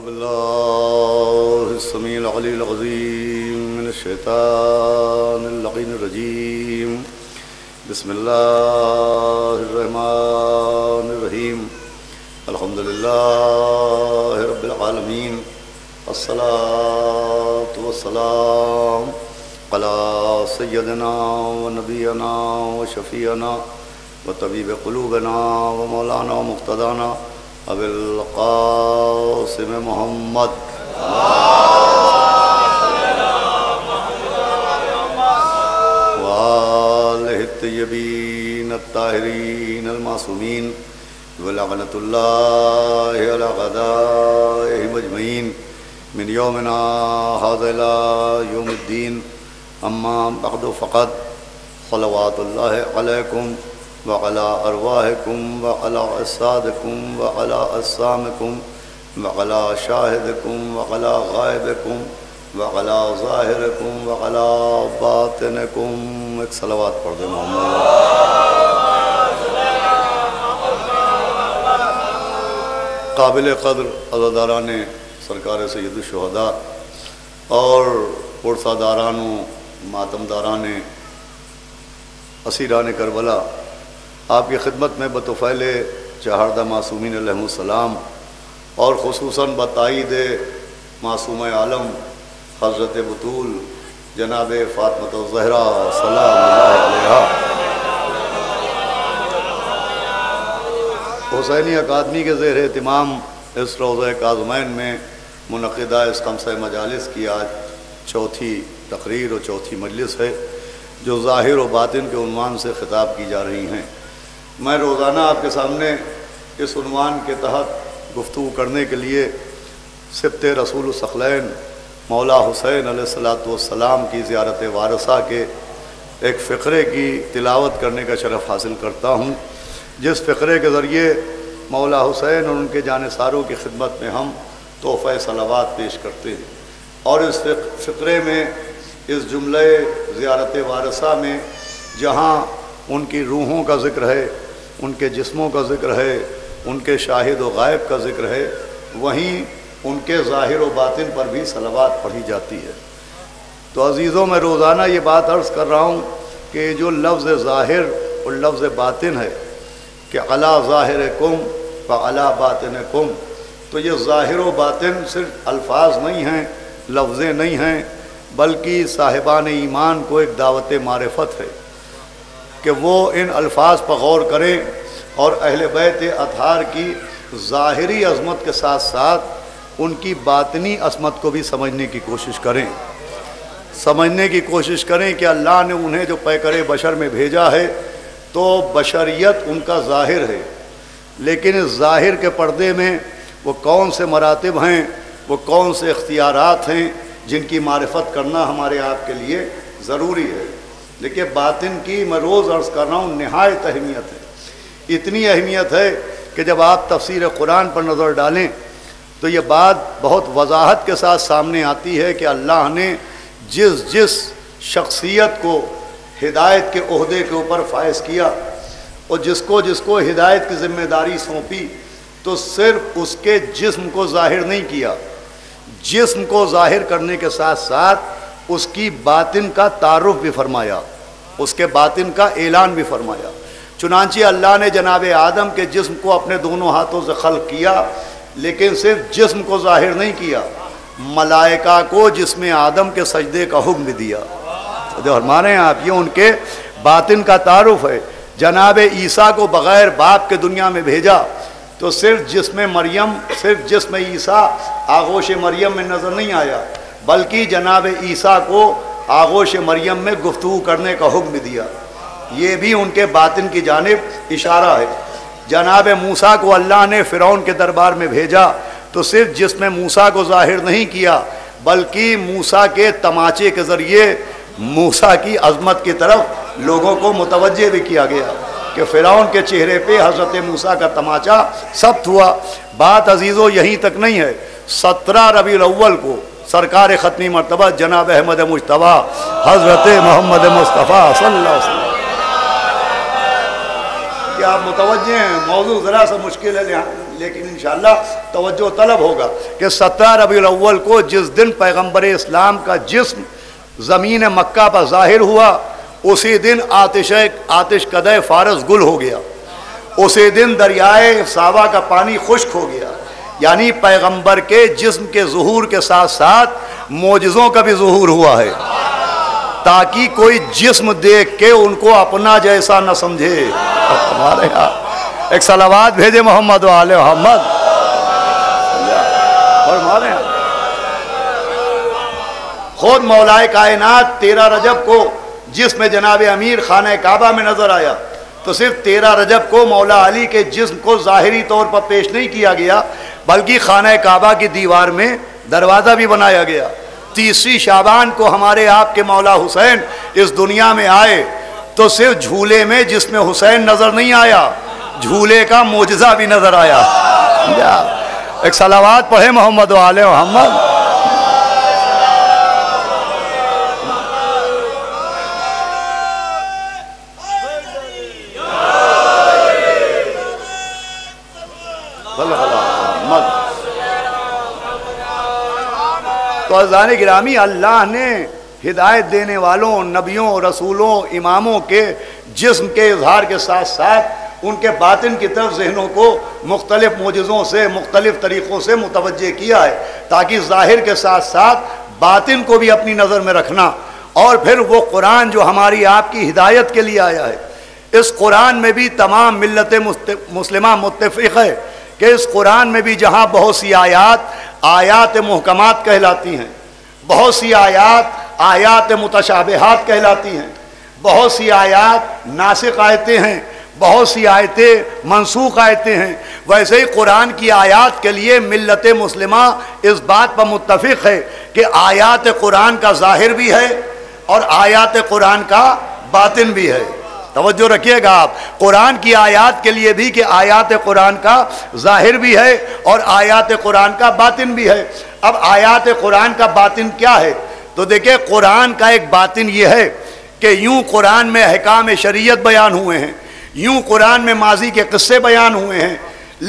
بالله السميع العلي العظيم من الشيطان اللعين الرجيم. بسم الله الرحمن الرحيم. الحمد لله رب العالمين. الصلاة والسلام على سيدنا ونبينا وشفيعنا وطبيب قلوبنا ومولانا ومقتدانا ابو القاسم محمد وآلہ الطیبین الطاہرین المعصومین ولعنۃ اللہ علی اعدائہم اجمعین من یومنا ھذا الی یوم الدین. اما بعد فقد صلوات اللہ علیکم وعلى أرواحكم وعلى أجسادكم وعلى أجسامكم وعلى شاهدكم وعلى غائبكم وعلى ظاهركم وعلى باطنكم. ایک صلوات پڑھ دیں محمد. قابل قدر عزاداران سرکار سید الشہداء اور پرساداران و ماتمداران اسیران کربلا، آپ کی خدمت میں بطفیل چہاردہ معصومین علیہم السلام اور خصوصاً بتائید معصوم عالم حضرت بطول جناب فاطمہ الزہرا سلام اللہ علیہا حسینی اکادمی کے زیر اہتمام اس روضہ کاظمین میں منعقدہ اس خمسہ مجالس کی آج چوتھی تقریر و چوتھی مجلس ہے جو ظاہر و باطن کے عنوان سے خطاب کی جا رہی ہیں. میں روزانہ آپ کے سامنے اس عنوان کے تحت گفتگو کرنے کے لیے سبط رسول الثقلین مولا حسین علیہ السلام کی زیارت وارثہ کے ایک فقرے کی تلاوت کرنے کا شرف حاصل کرتا ہوں، جس فقرے کے ذریعے مولا حسین اور ان کے جانثاروں کی خدمت میں ہم تحفہ صلوات پیش کرتے ہیں. اور اس فقرے میں اس جملے زیارت وارثہ میں جہاں ان کی روحوں کا ذکر ہے، ان کے جسموں کا ذکر ہے، ان کے شاہد و غائب کا ذکر ہے، وہیں ان کے ظاہر و باطن پر بھی صلوات پڑھی جاتی ہے. تو عزیزوں، میں روزانہ یہ بات عرض کر رہا ہوں کہ جو لفظ ظاہر اور لفظ باطن ہے کہ علی ظاہرکم و علی باطنکم، تو یہ ظاہر و باطن صرف الفاظ نہیں ہیں، لفظیں نہیں ہیں، بلکہ صاحبان ایمان کو ایک دعوت معرفت ہے کہ وہ ان الفاظ پر غور کریں اور اہل بیت اطہار کی ظاہری عظمت کے ساتھ ساتھ ان کی باطنی عظمت کو بھی سمجھنے کی کوشش کریں کہ اللہ نے انہیں جو پیکر بشر میں بھیجا ہے تو بشریت ان کا ظاہر ہے، لیکن اس ظاہر کے پردے میں وہ کون سے مراتب ہیں، وہ کون سے اختیارات ہیں جن کی معرفت کرنا ہمارے آپ کے لیے ضروری ہے. دیکھیے، باطن کی میں روز عرض کر رہا ہوں نہایت اہمیت ہے. اتنی اہمیت ہے کہ جب آپ تفسیر قرآن پر نظر ڈالیں تو یہ بات بہت وضاحت کے ساتھ سامنے آتی ہے کہ اللہ نے جس شخصیت کو ہدایت کے عہدے کے اوپر فائز کیا اور جس کو ہدایت کی ذمہ داری سونپی، تو صرف اس کے جسم کو ظاہر نہیں کیا، جسم کو ظاہر کرنے کے ساتھ ساتھ اس کی باطن کا تعارف بھی فرمایا، اس کے باطن کا اعلان بھی فرمایا. چنانچہ اللہ نے جناب آدم کے جسم کو اپنے دونوں ہاتھوں سے خلق کیا، لیکن صرف جسم کو ظاہر نہیں کیا، ملائکہ کو جسم آدم کے سجدے کا حکم بھی دیا. جو فرما رہے ہیں آپ، یہ ان کے باطن کا تعارف ہے. جناب عیسیٰ کو بغیر باپ کے دنیا میں بھیجا تو صرف جسم عیسیٰ آغوش مریم میں نظر نہیں آیا، بلکہ جناب عیسیٰ کو آغوش مریم میں گفتگو کرنے کا حکم دیا. یہ بھی ان کے باطن کی جانب اشارہ ہے. جناب موسیٰ کو اللہ نے فرعون کے دربار میں بھیجا تو صرف جسم موسیٰ کو ظاہر نہیں کیا، بلکہ موسیٰ کے تماچے کے ذریعے موسیٰ کی عظمت کی طرف لوگوں کو متوجہ بھی کیا گیا کہ فرعون کے چہرے پہ حضرت موسیٰ کا تماچا ثبت ہوا. بات عزیزو یہیں تک نہیں ہے. 17 ربیع الاول کو سرکار ختمی مرتبہ جناب احمد مجتبیٰ حضرت محمد مصطفیٰ صلی اللہ علیہ وسلم، کیا آپ متوجہ ہیں؟ موضوع ذرا سا مشکل ہے لیکن انشاءاللہ توجہ طلب ہوگا کہ 17 ربیع الاول کو جس دن پیغمبر اسلام کا جسم زمین مکہ پر ظاہر ہوا، اسی دن آتش کدہ فارس گل ہو گیا، اسی دن دریائے ساوا کا پانی خشک ہو گیا. یعنی پیغمبر کے جسم کے ظہور کے ساتھ ساتھ معجزوں کا بھی ظہور ہوا ہے، تاکہ کوئی جسم دیکھ کے ان کو اپنا جیسا نہ سمجھے. ہمارے یہاں ایک صلوات بھیجے محمد و آل محمد. اور ہمارے یہاں خود مولا کائنات 13 رجب کو جس میں جناب امیر خانہ کعبہ میں نظر آیا، تو صرف 13 رجب کو مولا علی کے جسم کو ظاہری طور پر پیش نہیں کیا گیا، بلکہ خانہ کعبہ کی دیوار میں دروازہ بھی بنایا گیا. 30 شعبان کو ہمارے آپ کے مولا حسین اس دنیا میں آئے تو صرف جھولے میں جس میں حسین نظر نہیں آیا، جھولے کا معجزہ بھی نظر آیا. ایک صلوات پڑھے محمد و آل محمد. تو عزیزان گرامی، اللہ نے ہدایت دینے والوں، نبیوں، رسولوں، اماموں کے جسم کے اظہار کے ساتھ ساتھ ان کے باطن کی طرف ذہنوں کو مختلف معجزوں سے، مختلف طریقوں سے متوجہ کیا ہے، تاکہ ظاہر کے ساتھ ساتھ باطن کو بھی اپنی نظر میں رکھنا. اور پھر وہ قرآن جو ہماری آپ کی ہدایت کے لیے آیا ہے، اس قرآن میں بھی تمام ملت مسلمہ متفق ہے کہ اس قرآن میں بھی جہاں بہت سی آیات محکمات کہلاتی ہیں، بہت سی آیات متشابہات کہلاتی ہیں، بہت سی آیات ناسخ آیتیں ہیں، بہت سی آیتیں منسوخ آیتیں ہیں، ویسے ہی قرآن کی آیات کے لیے ملت مسلمہ اس بات پر متفق ہے کہ آیات قرآن کا ظاہر بھی ہے اور آیات قرآن کا باطن بھی ہے. توجہ رکھیے گا آپ، قرآن کی آیات کے لیے بھی کہ آیات قرآن کا ظاہر بھی ہے اور آیات قرآن کا باطن بھی ہے. اب آیات قرآن کا باطن کیا ہے؟ تو دیکھیں، قرآن کا ایک باطن یہ ہے کہ یوں قرآن میں احکام شریعت بیان ہوئے ہیں، یوں قرآن میں ماضی کے قصے بیان ہوئے ہیں،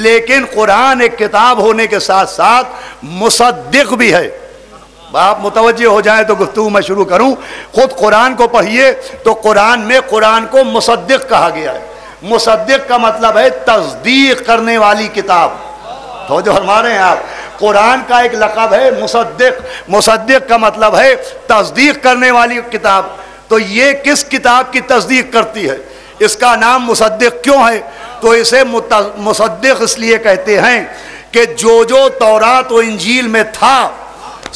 لیکن قرآن ایک کتاب ہونے کے ساتھ ساتھ مصدق بھی ہے. آپ متوجہ ہو جائیں تو گفتگو میں شروع کروں. خود قرآن کو پڑھیے تو قرآن میں قرآن کو مصدق کہا گیا ہے. مصدق کا مطلب ہے تصدیق کرنے والی کتاب. تو جو ہمارے ہیں آپ، قرآن کا ایک لقب ہے مصدق. مصدق کا مطلب ہے تصدیق کرنے والی کتاب. تو یہ کس کتاب کی تصدیق کرتی ہے؟ اس کا نام مصدق کیوں ہے؟ تو اسے مصدق اس لیے کہتے ہیں کہ جو تورات و انجیل میں تھا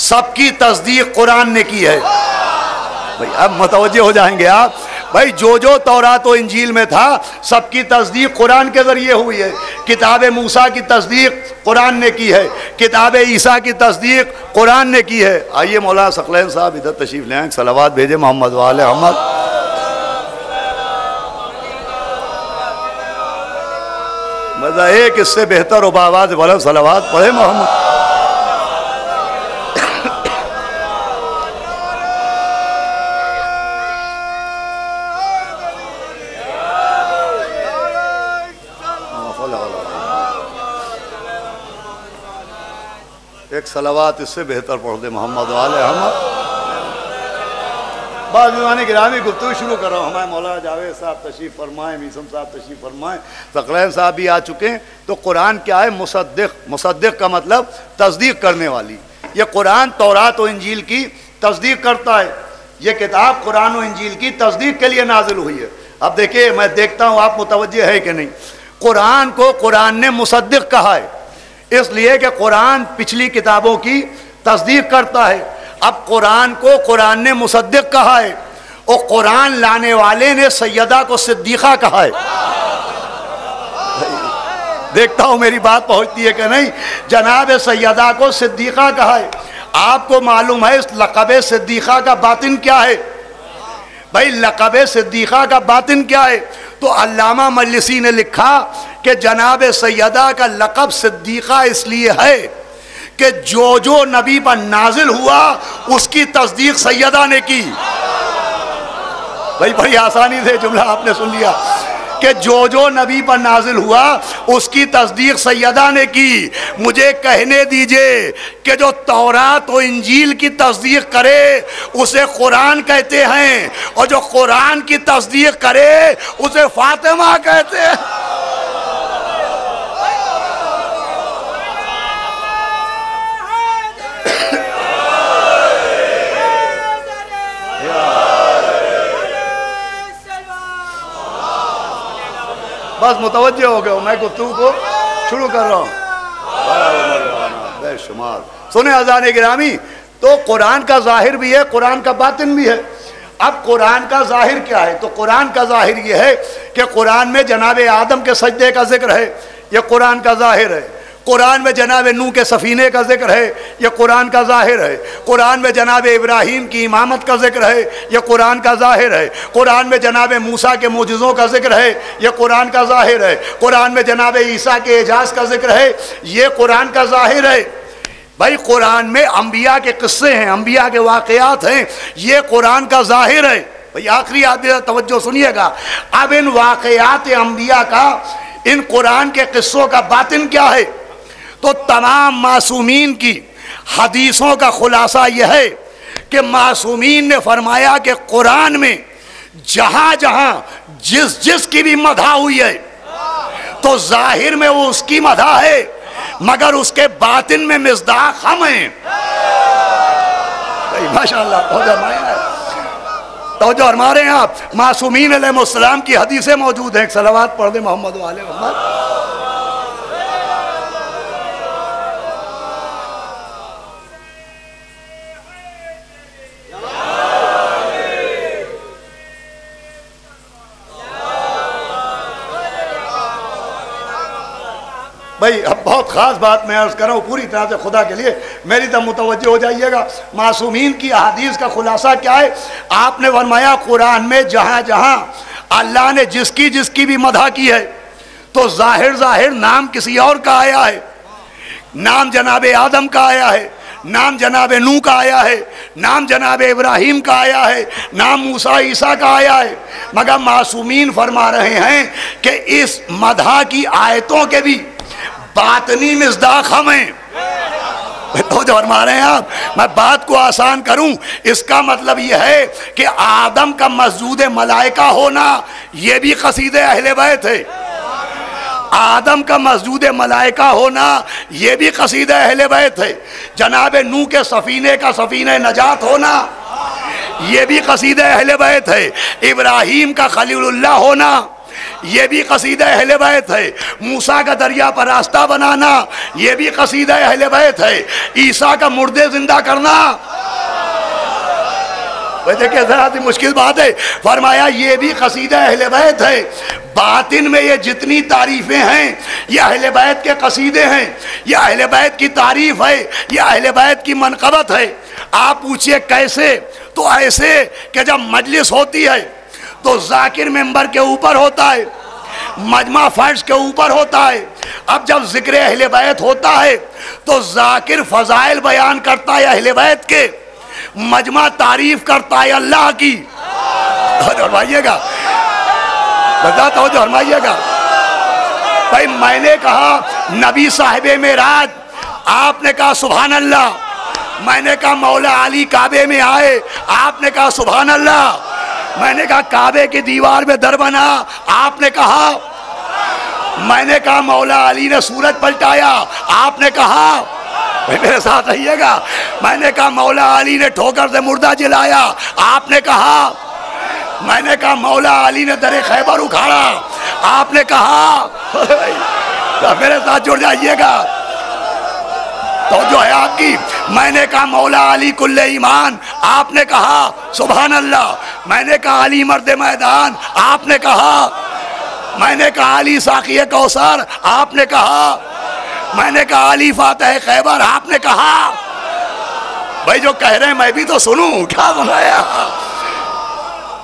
سب کی تصدیق قرآن نے کی ہے. بھائی اب متوجہ ہو جائیں گے آپ. بھائی جو تورات و انجیل میں تھا سب کی تصدیق قرآن کے ذریعے ہوئی ہے. کتاب موسیٰ کی تصدیق قرآن نے کی ہے، کتاب عیسیٰ کی تصدیق قرآن نے کی ہے. آئیے مولانا ثقلین صاحب ادھر تشریف لے آئیں، صلوات بھیجے محمد و آل محمد. مزہ ایک اس سے بہتر و باواز بلند صلوات پڑھے محمد. ایک صلوات اس سے بہتر پڑھ دے محمد و آل محمد. بعض میزبان گرامی گفتگو شروع کر رہا ہوں. ہمارے مولانا جاوید صاحب تشریف فرمائیں، میسم صاحب تشریف فرمائیں، ثقلین صاحب بھی آ چکے ہیں. تو قرآن کیا ہے؟ مصدق. مصدق کا مطلب تصدیق کرنے والی. یہ قرآن تورات و انجیل کی تصدیق کرتا ہے. یہ کتاب قرآن و انجیل کی تصدیق کے لیے نازل ہوئی ہے. اب دیکھیں، میں دیکھتا ہوں آپ متوجہ ہے کہ نہیں. قرآن کو قرآن نے مصدق کہا ہے اس لیے کہ قرآن پچھلی کتابوں کی تصدیق کرتا ہے. اب قرآن کو قرآن نے مصدق کہا ہے اور قرآن لانے والے نے سیدہ کو صدیقہ کہا ہے. دیکھتا ہوں میری بات پہنچتی ہے کہ نہیں. جناب سیدہ کو صدیقہ کہا ہے. آپ کو معلوم ہے اس لقب صدیقہ کا باطن کیا ہے؟ بھائی لقب صدیقہ کا باطن کیا ہے؟ تو علامہ مجلسی نے لکھا کہ جناب سیدہ کا لقب صدیقہ اس لیے ہے کہ جو نبی پر نازل ہوا اس کی تصدیق سیدہ نے کی. بھائی بڑی آسانی سے جملہ آپ نے سن لیا. کہ جو نبی پر نازل ہوا اس کی تصدیق سیدہ نے کی. مجھے کہنے دیجئے کہ جو تورات و انجیل کی تصدیق کرے اسے قرآن کہتے ہیں، اور جو قرآن کی تصدیق کرے اسے فاطمہ کہتے ہیں. بس متوجہ ہو گئے ہو، میں گفتگو کو شروع کر رہا ہوں. بے شمار سنیں اذان گرامی، تو قرآن کا ظاہر بھی ہے، قرآن کا باطن بھی ہے. اب قرآن کا ظاہر کیا ہے؟ تو قرآن کا ظاہر یہ ہے کہ قرآن میں جناب آدم کے سجدے کا ذکر ہے، یہ قرآن کا ظاہر ہے. قرآن میں جناب نوح کے سفینے کا ذکر ہے، یہ قرآن کا ظاہر ہے. قرآن میں جناب ابراہیم کی امامت کا ذکر ہے، یہ قرآن کا ظاہر ہے. قرآن میں جناب موسیٰ کے معجزوں کا ذکر ہے، یہ قرآن کا ظاہر ہے. قرآن میں جناب عیسیٰ کے اعجاز کا ذکر ہے، یہ قرآن کا ظاہر ہے. بھائی قرآن میں انبیاء کے قصے ہیں، انبیاء کے واقعات ہیں، یہ قرآن کا ظاہر ہے. بھائی آخری آدمی توجہ سنیے گا. اب ان واقعات انبیاء کا، ان قرآن کے قصوں کا باطن کیا ہے؟ تو تمام معصومین کی حدیثوں کا خلاصہ یہ ہے کہ معصومین نے فرمایا کہ قرآن میں جہاں جہاں جس کی بھی مدح ہوئی ہے تو ظاہر میں وہ اس کی مدح ہے، مگر اس کے باطن میں مصداق ہم ہیں. ماشاءاللہ توجہ ہمارے یہاں معصومین علیہ السلام کی حدیثیں موجود ہیں. ایک صلوات پڑھ دیں محمد و آل محمد. بھائی اب بہت خاص بات میں عرض کر رہا ہوں، پوری طرح سے خدا کے لیے میری طرف متوجہ ہو جائیے گا. معصومین کی احادیث کا خلاصہ کیا ہے؟ آپ نے فرمایا قرآن میں جہاں جہاں اللہ نے جس کی بھی مدح کی ہے تو ظاہر نام کسی اور کا آیا ہے. نام جناب آدم کا آیا ہے، نام جناب نوح کا آیا ہے، نام جناب ابراہیم کا آیا ہے، نام موسیٰ عیسیٰ کا آیا ہے. مگر معصومین فرما رہے ہیں کہ اس مدح کی آیتوں کے بھی باطنی مصداق ہم ہیں. تو جو فرما رہے ہیں آپ، میں بات کو آسان کروں، اس کا مطلب یہ ہے کہ آدم کا مسجود ملائکہ ہونا یہ بھی قصید اہل بیت ہے. آدم کا مسجود ملائکہ ہونا یہ بھی قصید اہل بیت ہے. جناب نوح کے سفینے کا سفینہ نجات ہونا یہ بھی قصید اہل بیت ہے. ابراہیم کا خلیل اللہ ہونا یہ بھی قصیدہ اہل بیت ہے. موسیٰ کا دریا پر راستہ بنانا یہ بھی قصیدہ اہل بیت ہے. عیسیٰ کا مردے زندہ کرنا، دیکھیں ذرا سی مشکل بات ہے، فرمایا یہ بھی قصیدہ اہل بیت ہے. باطن میں یہ جتنی تعریفیں ہیں یہ اہل بیت کے قصیدے ہیں، یہ اہل بیت کی تعریف ہے، یہ اہل بیت کی منقبت ہے. آپ پوچھئے کیسے؟ تو ایسے کہ جب مجلس ہوتی ہے تو ذاکر ممبر کے اوپر ہوتا ہے، مجمع فرش کے اوپر ہوتا ہے. اب جب ذکر اہل بیت ہوتا ہے تو ذاکر فضائل بیان کرتا ہے اہل بیت کے، مجمع تعریف کرتا ہے اللہ کی. فرمائیے گا بتاتا ہوں جو فرمائیے گا. بھائی میں نے کہا نبی صاحب معراج، آپ نے کہا سبحان اللہ. میں نے کہا مولا علی کعبے میں آئے، آپ نے کہا سبحان اللہ. میں نے کہا کعبے کی دیوار میں در بنا، آپ نے کہا. میں نے کہا مولا علی نے سورج پلٹایا، آپ نے کہا. میرے ساتھ رہیے گا. میں نے کہا مولا علی نے ٹھوکر سے مردہ جلایا، آپ نے کہا. میں نے کہا مولا علی نے در خیبر اکھاڑا، آپ نے کہا. میرے ساتھ جڑ جائیے گا تو جو ہے آپ کی. میں نے کہا مولا علی کل ایمان، آپ نے کہا سبحان اللہ. میں نے کہا علی مرد میدان، آپ نے کہا. میں نے کہا علی ساقی کوثر، آپ نے کہا. میں نے کہا علی فاتح خیبر، آپ نے کہا. بھائی جو کہہ رہے ہیں میں بھی تو سنوں، کیا سنایا؟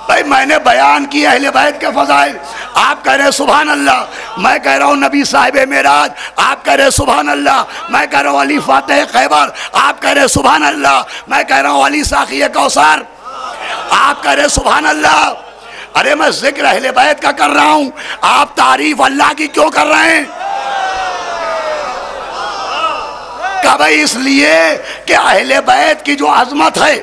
بھائی میں نے بیان کی اہل بیت کے فضائل، آپ کہہ رہے ہیں سبحان اللہ. میں کہہ رہا ہوں نبی صاحب معراج، آپ کہہ رہے ہیں سبحان اللہ. میں کہہ رہا ہوں علی فاتح خیبر، آپ کہہ رہے ہیں سبحان اللہ. میں کہہ رہا ہوں علی ساقی کوثر، آپ کہہ رہے ہیں سبحان اللہ. ارے میں ذکر اہل بیت کا کر رہا ہوں، آپ تعریف اللہ کی کیوں کر رہے ہیں؟ کہ بھئی اس لیے کہ اہل بیت کی جو عظمت ہے،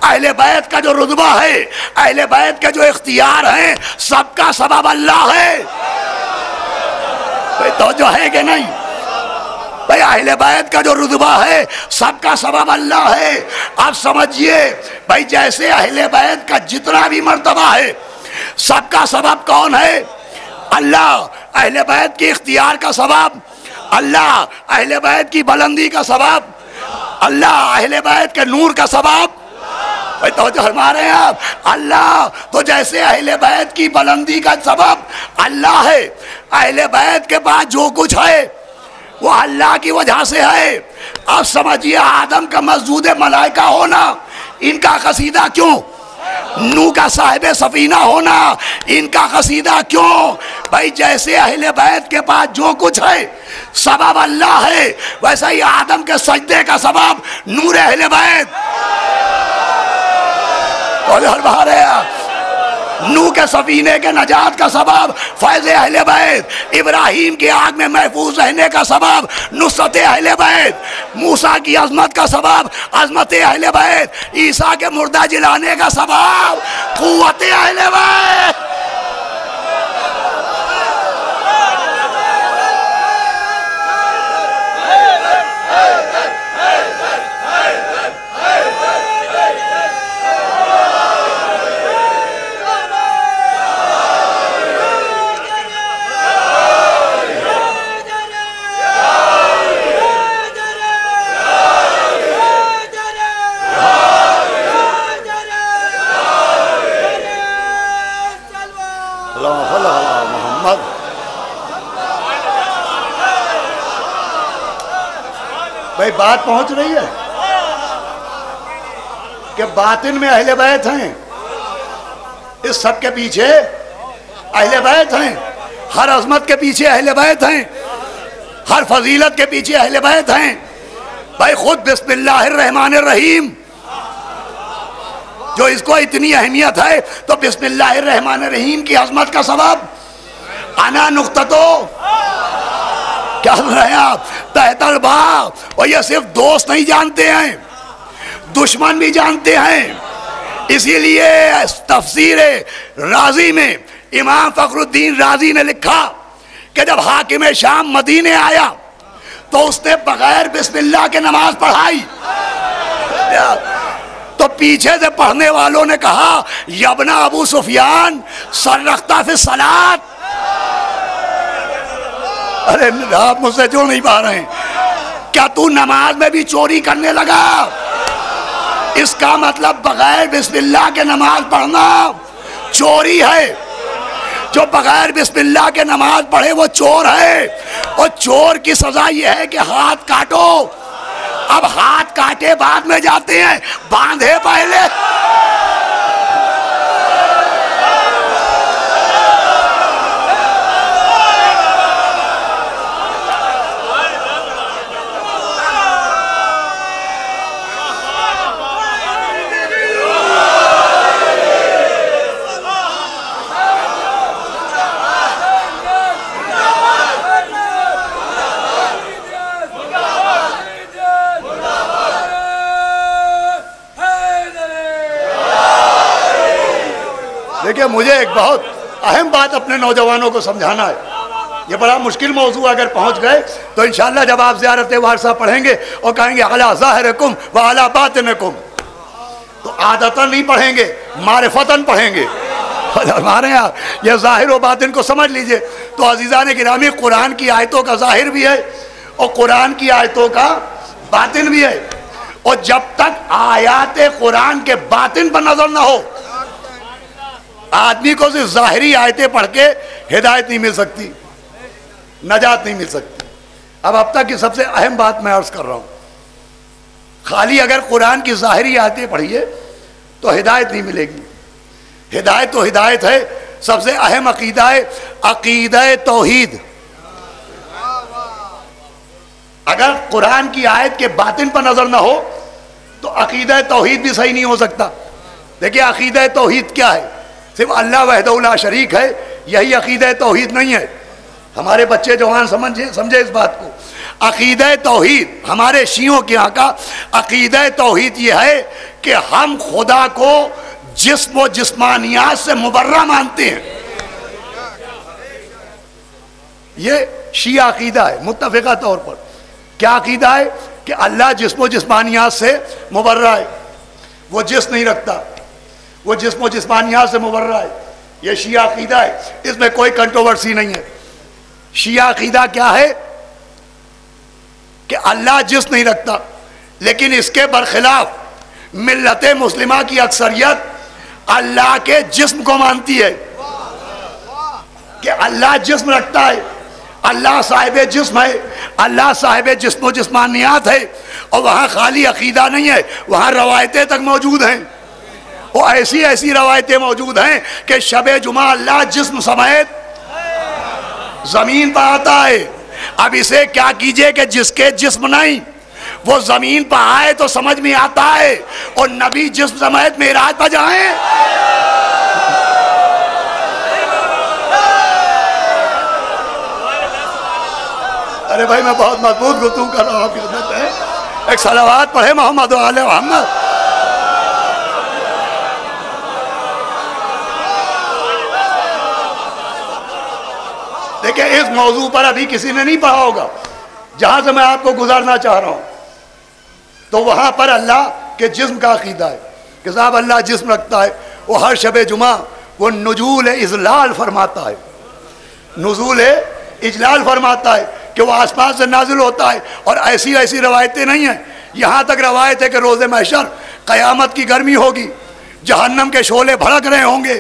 اہل بیت کا جو رتبہ ہے، اہل بیت کا جو اختیار ہے، سب کا سبب اللہ ہے۔ بھئی توجہ ہے کہ نہیں؟ بھئی اہل بیت کا جو رتبہ ہے، سب کا سبب اللہ ہے۔ آپ سمجھئے بھئی جیسے اہل بیت کا جتنا بھی مرتبہ ہے، سب کا سبب کون ہے؟ اللہ۔ اہل بیت کی اختیار کا سبب اللہ، اہل بیت کی بلندی کا سبب اللہ، اہل بیت کے نور کا سبب بھئی توجہ فرما رہے ہیں آپ، اللہ۔ تو جیسے اہل بیت کی بلندی کا سبب اللہ ہے، اہل بیت کے بعد جو کچھ ہے وہ اللہ کی وجہ سے ہے۔ اب سمجھئے آدم کا مسجود ملائکہ ہونا، ان کا قصیدہ کیوں؟ نوح کا صاحب سفینہ ہونا، ان کا قصیدہ کیوں؟ بھائی جیسے اہل بیت کے پاس جو کچھ ہے سبب اللہ ہے، ویسا ہی آدم کے سجدے کا سبب نور اہل بیت۔ نوح کے سفینے کے نجات کا سبب فیض اہل بیت، ابراہیم کی آگ میں محفوظ رہنے کا سبب نصرت اہل بیت، موسیٰ کی عظمت کا سبب عظمت اہل بیت، عیسیٰ کے مردہ جلانے کا سبب قوت اہل بیت۔ بھائی بات پہنچ رہی ہے کہ باطن میں اہل بیت ہیں، اس سب کے پیچھے اہل بیت ہیں، ہر عظمت کے پیچھے اہل بیت ہیں، ہر فضیلت کے پیچھے اہل بیت ہیں۔ بھائی خود بسم اللہ الرحمن الرحیم جو اس کو اتنی اہمیت ہے، تو بسم اللہ الرحمن الرحیم کی عظمت کا سبب انا نقطتو کیا سن رہے ہیں آپ؟ تحت الباب۔ اور یہ صرف دوست نہیں جانتے ہیں، دشمن بھی جانتے ہیں۔ اسی لیے تفسیر رازی میں امام فخر الدین رازی نے لکھا کہ جب حاکم شام مدینے آیا تو اس نے بغیر بسم اللہ کے نماز پڑھائی، تو پیچھے سے پڑھنے والوں نے کہا یبن ابو سفیان سرختا فی الصلاۃ۔ ارے آپ مجھ سے جو نہیں پا رہے ہیں، کیا تو نماز میں بھی چوری کرنے لگا؟ اس کا مطلب بغیر بسم اللہ کے نماز پڑھنا چوری ہے۔ جو بغیر بسم اللہ کے نماز پڑھے وہ چور ہے، اور چور کی سزا یہ ہے کہ ہاتھ کاٹو۔ اب ہاتھ کاٹے بعد میں جاتے ہیں، باندھے پہلے۔ دیکھیں مجھے ایک بہت اہم بات اپنے نوجوانوں کو سمجھانا ہے، یہ بڑا مشکل موضوع اگر پہنچ گئے تو انشاءاللہ جب آپ زیارت وارثہ پڑھیں گے اور کہیں گے علی ظاہرکم و علی باطنکم، تو عادتاً نہیں پڑھیں گے، معرفتاً پڑھیں گے۔ ہمارے یہاں یہ ظاہر و باطن کو سمجھ لیجئے۔ تو عزیزان گرامی، قرآن کی آیتوں کا ظاہر بھی ہے اور قرآن کی آیتوں کا باطن بھی ہے، اور جب تک آیات قرآن کے باطن پر نظر نہ ہو، آدمی کو صرف ظاہری آیتیں پڑھ کے ہدایت نہیں مل سکتی، نجات نہیں مل سکتی۔ اب تک کی سب سے اہم بات میں عرض کر رہا ہوں، خالی اگر قرآن کی ظاہری آیتیں پڑھیے تو ہدایت نہیں ملے گی۔ ہدایت تو ہدایت ہے، سب سے اہم عقیدہ ہے عقیدہ توحید۔ اگر قرآن کی آیت کے باطن پر نظر نہ ہو تو عقیدہ توحید بھی صحیح نہیں ہو سکتا۔ دیکھیں عقیدہ توحید کیا ہے؟ صرف اللہ وحدہ لا شریک ہے، یہی عقیدہ توحید نہیں ہے۔ ہمارے بچے جوان سمجھے اس بات کو۔ عقیدہ توحید ہمارے شیعوں کے یہاں کا عقیدہ توحید یہ ہے کہ ہم خدا کو جسم و جسمانیات سے مبرہ مانتے ہیں۔ یہ شیعہ عقیدہ ہے متفقہ طور پر۔ کیا عقیدہ ہے؟ کہ اللہ جسم و جسمانیات سے مبرہ ہے، وہ جسم نہیں رکھتا، وہ جسم و جسمانیات سے مبرہ ہے۔ یہ شیعہ عقیدہ ہے، اس میں کوئی کنٹروورسی نہیں ہے۔ شیعہ عقیدہ کیا ہے؟ کہ اللہ جسم نہیں رکھتا، لیکن اس کے برخلاف ملت مسلمہ کی اکثریت اللہ کے جسم کو مانتی ہے کہ اللہ جسم رکھتا ہے، اللہ صاحب جسم ہے، اللہ صاحب جسم و جسمانیات ہے۔ اور وہاں خالی عقیدہ نہیں ہے، وہاں روایتیں تک موجود ہیں، وہ ایسی روایتیں موجود ہیں کہ شب جمعہ اللہ جسم سمیت زمین پر آتا ہے۔ اب اسے کیا کیجئے کہ جس کے جسم نہیں وہ زمین پر آئے تو سمجھ میں آتا ہے، اور نبی جسم سمیت معراج پر جائیں۔ ارے بھائی میں بہت مضبوط گفتگو کر رہا ہوں، آپ کی خدمت ہے۔ ایک صلوات پڑھے محمد و آل محمد۔ دیکھیں اس موضوع پر ابھی کسی نے نہیں پڑھا ہوگا، جہاں سے میں آپ کو گزارنا چاہ رہا ہوں، تو وہاں پر اللہ کے جسم کا عقیدہ ہے کہ صاحب اللہ جسم رکھتا ہے۔ وہ ہر شب جمعہ وہ نزول اجلال فرماتا ہے، نزول اجلال فرماتا ہے کہ وہ آسمان سے نازل ہوتا ہے۔ اور ایسی روایتیں نہیں ہیں، یہاں تک روایت ہے کہ روز محشر قیامت کی گرمی ہوگی، جہنم کے شعلے بھڑک رہے ہوں گے،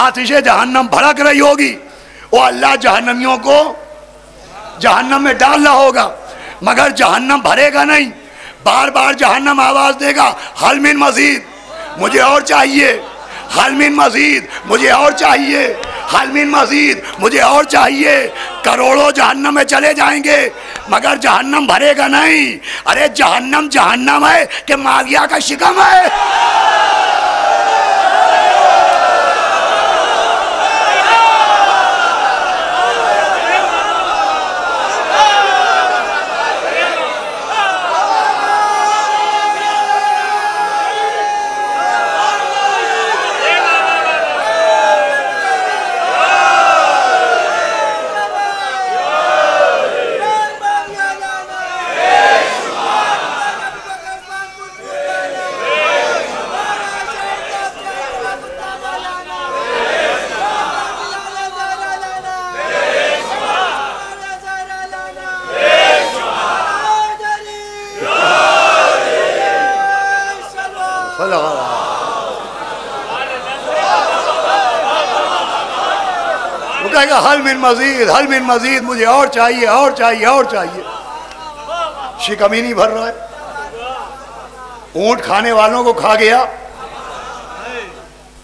آتش جہنم بھڑک رہی ہوگی، وہ اللہ جہنمیوں کو جہنم میں ڈالنا ہوگا، مگر جہنم بھرے گا نہیں، بار بار جہنم آواز دے گا، حل من مزید، مجھے اور چاہیے، حل من مزید، مجھے اور چاہیے، حل من مزید، مجھے اور چاہیے۔ کروڑوں جہنم میں چلے جائیں گے مگر جہنم بھرے گا نہیں۔ ارے جہنم ہے کہ معاویہ کا شکم ہے؟ حل من مزید، حل من مزید، مجھے اور چاہیے، اور چاہیے، اور چاہیے۔ شکم ہی نہیں بھر رہا ہے۔ اونٹ کھانے والوں کو کھا گیا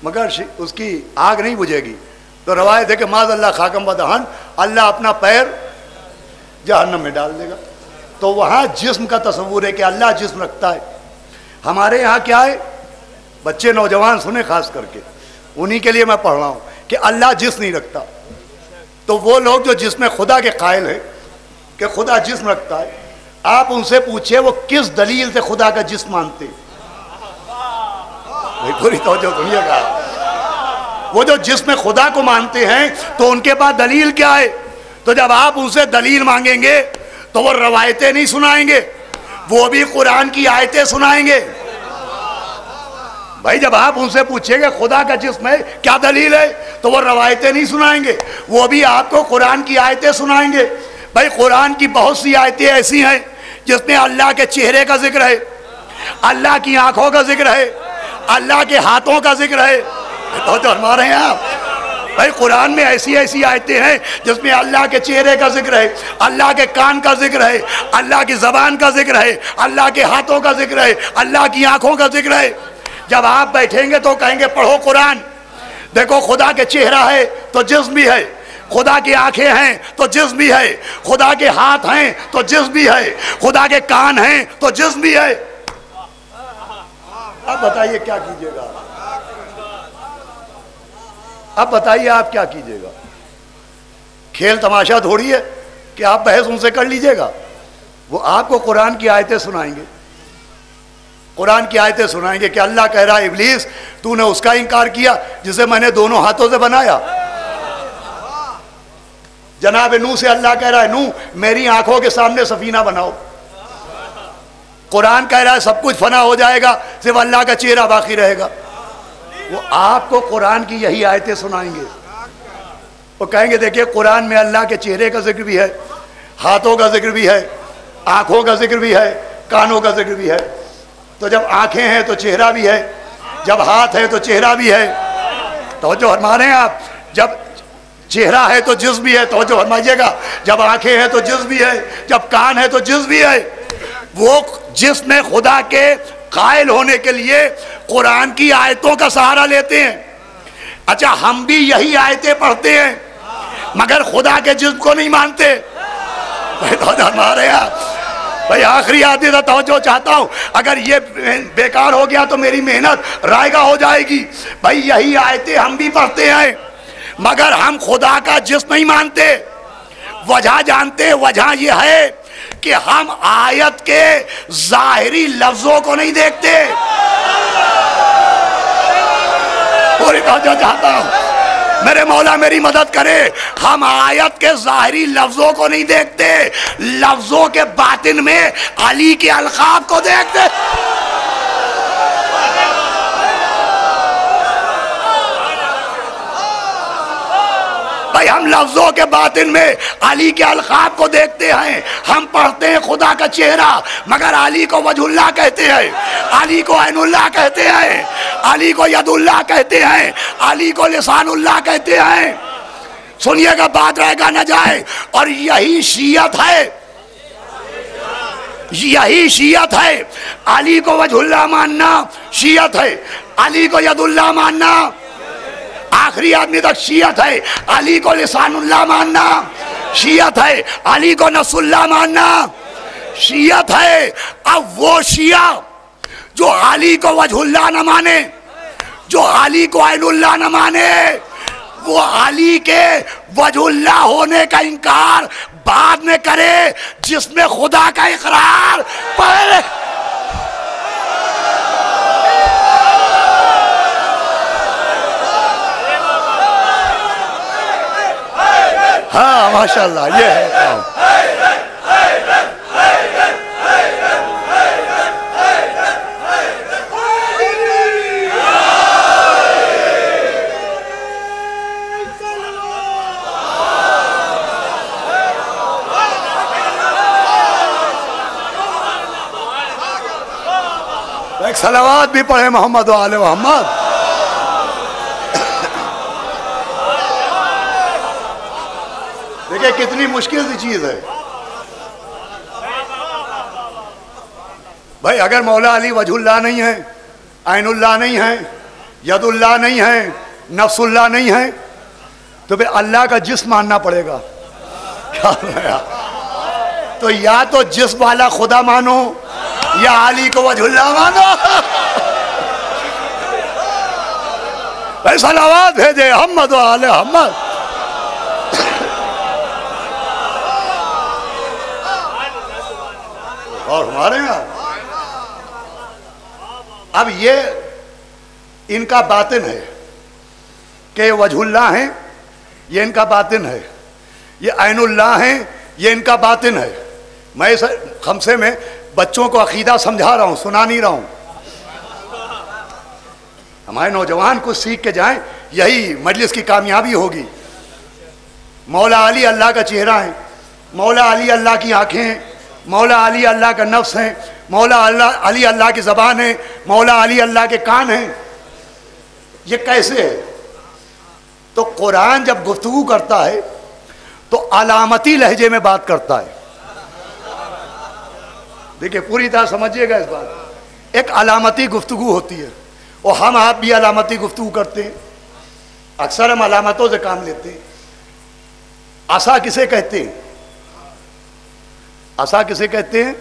مگر اس کی آگ نہیں بجھے گی، تو روایت ہے کہ معاذ اللہ خاکم و دہن، اللہ اپنا پیر جہنم میں ڈال دے گا۔ تو وہاں جسم کا تصور ہے کہ اللہ جسم رکھتا ہے۔ ہمارے یہاں کیا ہے؟ بچے نوجوان سنیں خاص کر کے، انہی کے لیے میں پڑھ رہا ہوں کہ اللہ جسم نہیں رکھتا۔ تو وہ لوگ جو جسم خدا کے قائل ہیں کہ خدا جسم رکھتا ہے، آپ ان سے پوچھیں وہ کس دلیل سے خدا کا جسم مانتے ہیں؟ پوری توجہ سنیے گا۔ وہ جو جسم خدا کو مانتے ہیں تو ان کے پاس دلیل کیا ہے؟ تو جب آپ ان سے دلیل مانگیں گے تو وہ روایتیں نہیں سنائیں گے، وہ بھی قرآن کی آیتیں سنائیں گے۔ بھائی جب آپ ان سے پوچھیں گے خدا کا جسم ہے کیا دلیل ہے، تو وہ روایتیں نہیں سنائیں گے، وہ بھی آپ کو قرآن کی آیتیں سنائیں گے۔ بھائی قرآن کی بہت سی آیتیں ایسی ہیں جس میں اللہ کے چہرے کا ذکر ہے، اللہ کی آنکھوں کا ذکر ہے، اللہ کے ہاتھوں کا ذکر ہے۔ تو فرما رہے ہیں آپ، بھائی قرآن میں ایسی آیتیں ہیں جس میں اللہ کے چہرے کا ذکر ہے، اللہ کے کان کا ذکر ہے، اللہ کی زبان کا ذکر ہے، اللہ کے ہاتھوں کا ذکر ہے، اللہ کی آنکھوں کا ذکر ہے۔ جب آپ بیٹھیں گے تو کہیں گے پڑھو قرآن، دیکھو خدا کے چہرہ ہے تو جسم بھی ہے، خدا کی آنکھیں ہیں تو جسم بھی ہے، خدا کے ہاتھ ہیں تو جسم بھی ہے، خدا کے کان ہیں تو جسم بھی ہے۔ اب بتائیے کیا کیجئے گا؟ اب بتائیے آپ کیا کیجیے گا؟ کھیل تماشا تھوڑی ہے کہ آپ بحث ان سے کر لیجیے گا. وہ آپ کو قرآن کی آیتیں سنائیں گے، قرآن کی آیتیں سنائیں گے کہ اللہ کہہ رہا ہے ابلیس تو نے اس کا انکار کیا جسے میں نے دونوں ہاتھوں سے بنایا. جناب نوح سے اللہ کہہ رہا ہے نوح میری آنکھوں کے سامنے سفینہ بناؤ. قرآن کہہ رہا ہے سب کچھ فنا ہو جائے گا صرف اللہ کا چہرہ باقی رہے گا. وہ آپ کو قرآن کی یہی آیتیں سنائیں گے. وہ کہیں گے دیکھیے قرآن میں اللہ کے چہرے کا ذکر بھی ہے، ہاتھوں کا ذکر بھی ہے، آنکھوں کا ذکر بھی ہے، کانوں کا ذکر بھی ہے. تو جب آنکھیں ہیں تو چہرہ بھی ہے، جب ہاتھ ہے تو چہرہ بھی ہے. توجہ فرمائیں آپ، جب چہرہ ہے تو جسم بھی ہے. توجہ فرمائیے گا، جب آنکھیں ہیں تو جسم بھی ہے، جب کان ہے تو جسم بھی ہے. وہ جس میں خدا کے قائل ہونے کے لیے قرآن کی آیتوں کا سہارا لیتے ہیں. اچھا ہم بھی یہی آیتیں پڑھتے ہیں مگر خدا کے جسم کو نہیں مانتے. بھائی آخری آدمی سے توجہ چاہتا ہوں، اگر یہ بیکار ہو گیا تو میری محنت رائگاں ہو جائے گی. بھائی یہی آیتیں ہم بھی پڑھتے ہیں مگر ہم خدا کا جسم نہیں مانتے. وجہ جانتے؟ وجہ یہ ہے کہ ہم آیت کے ظاہری لفظوں کو نہیں دیکھتے. پوری توجہ چاہتا ہوں، میرے مولا میری مدد کرے. ہم آیت کے ظاہری لفظوں کو نہیں دیکھتے، لفظوں کے باطن میں علی کے القاب کو دیکھتے. بھائی ہم لفظوں کے باطن میں علی کے القاب کو دیکھتے ہیں. ہم پڑھتے ہیں خدا کا چہرہ مگر علی کو وجہ اللہ کہتے ہیں، علی کو عین اللہ کہتے ہیں، علی کو ید اللہ کہتے ہیں، علی کو لسان اللہ کہتے ہیں. سنیے گا بات رہے گا نہ جائے. اور یہی شیعت ہے، یہی شیعت ہے. علی کو وجہ اللہ ماننا شیعت ہے، علی کو ید اللہ ماننا آخری آدمی تک شیعت ہے. علی کو لسان اللہ ماننا شیعت ہے، علی کو نص اللہ ماننا شیعت ہے. اب وہ شیعہ جو علی کو وجہ اللہ نہ مانے، جو علی کو عین اللہ نہ مانے، وہ علی کے وجہ اللہ ہونے کا انکار بعد میں کرے جس میں خدا کا اقرار پہلے. ہاں ماشاءاللہ یہ ہے کام. ایک صلوات بھی پڑھے محمد و آل محمد. دیکھیں کتنی مشکل سی چیز ہے. بھائی اگر مولا علی وجہ اللہ نہیں ہے، عین اللہ نہیں ہے، ید اللہ نہیں ہے، نفس اللہ نہیں ہے تو پھر اللہ کا جسم ماننا پڑے گا. تو یا تو جسم والا خدا مانو یا علی کو وجہ اللہ مانو. بھائی صلوات بھیجے محمد و آل محمد. اور ہمارے یہاں اب یہ ان کا باطن ہے کہ وجہ اللہ ہیں، یہ ان کا باطن ہے. یہ عین اللہ ہیں، یہ ان کا باطن ہے. میں خمسے میں بچوں کو عقیدہ سمجھا رہا ہوں، سنا نہیں رہا ہوں. ہمارے نوجوان کچھ سیکھ کے جائیں، یہی مجلس کی کامیابی ہوگی. مولا علی اللہ کا چہرہ ہے، مولا علی اللہ کی آنکھیں ہیں، مولا علی اللہ کا نفس ہے، مولا علی اللہ کی زبان ہے، مولا علی اللہ کے کان ہیں. یہ کیسے ہے؟ تو قرآن جب گفتگو کرتا ہے تو علامتی لہجے میں بات کرتا ہے. دیکھیں پوری طرح سمجھیے گا اس بات. ایک علامتی گفتگو ہوتی ہے اور ہم آپ بھی علامتی گفتگو کرتے ہیں. اکثر ہم علامتوں سے کام لیتے ہیں. عصا کسے کہتے ہیں؟ عصا کسے کہتے ہیں؟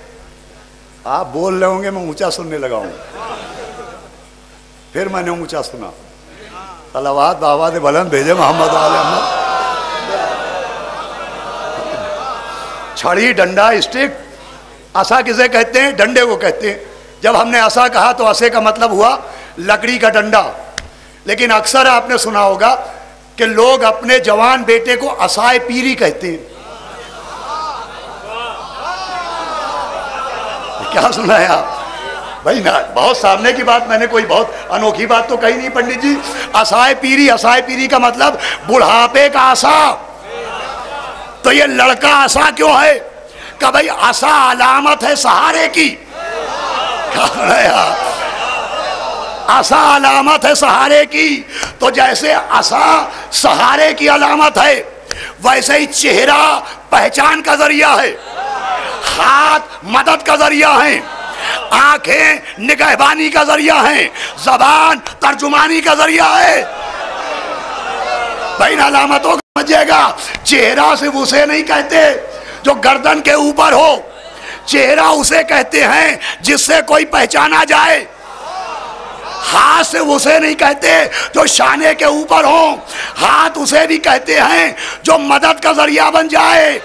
آپ بول رہے ہوں گے میں اونچا سننے لگا ہوں، پھر میں نے اونچا سنا. صلوات بآواز بلند بھیجے محمد والے محمد. چھڑی، ڈنڈا، اسٹک. عصا کسے کہتے ہیں؟ ڈنڈے کو کہتے ہیں. جب ہم نے عصا کہا تو عصے کا مطلب ہوا لکڑی کا ڈنڈا. لیکن اکثر آپ نے سنا ہوگا کہ لوگ اپنے جوان بیٹے کو عصائے پیری کہتے ہیں. کیا سنا ہے آپ بھائی؟ نا بہت سامنے کی بات، میں نے کوئی بہت انوکھی بات تو کہی نہیں پنڈت جی. عصائے پیری، عصائے پیری کا مطلب بڑھاپے کا عصا. تو یہ لڑکا عصا کیوں ہے؟ کہ بھائی عصا علامت ہے سہارے کی. عصا علامت ہے سہارے کی. تو جیسے عصا سہارے کی علامت ہے، ویسے ہی چہرہ پہچان کا ذریعہ ہے، ہاتھ مدد کا ذریعہ ہے، آنکھیں نگہبانی کا ذریعہ ہیں، زبان ترجمانی کا ذریعہ ہے. بھائی علامتوں کو سمجھے گا. چہرہ صرف اسے نہیں کہتے جو گردن کے اوپر ہو، چہرہ اسے کہتے ہیں جس سے کوئی پہچانا جائے. ہاتھ سے اسے نہیں کہتے جو شانے کے اوپر ہوں، ہاتھ اسے بھی کہتے ہیں جو مدد کا ذریعہ بن جائے.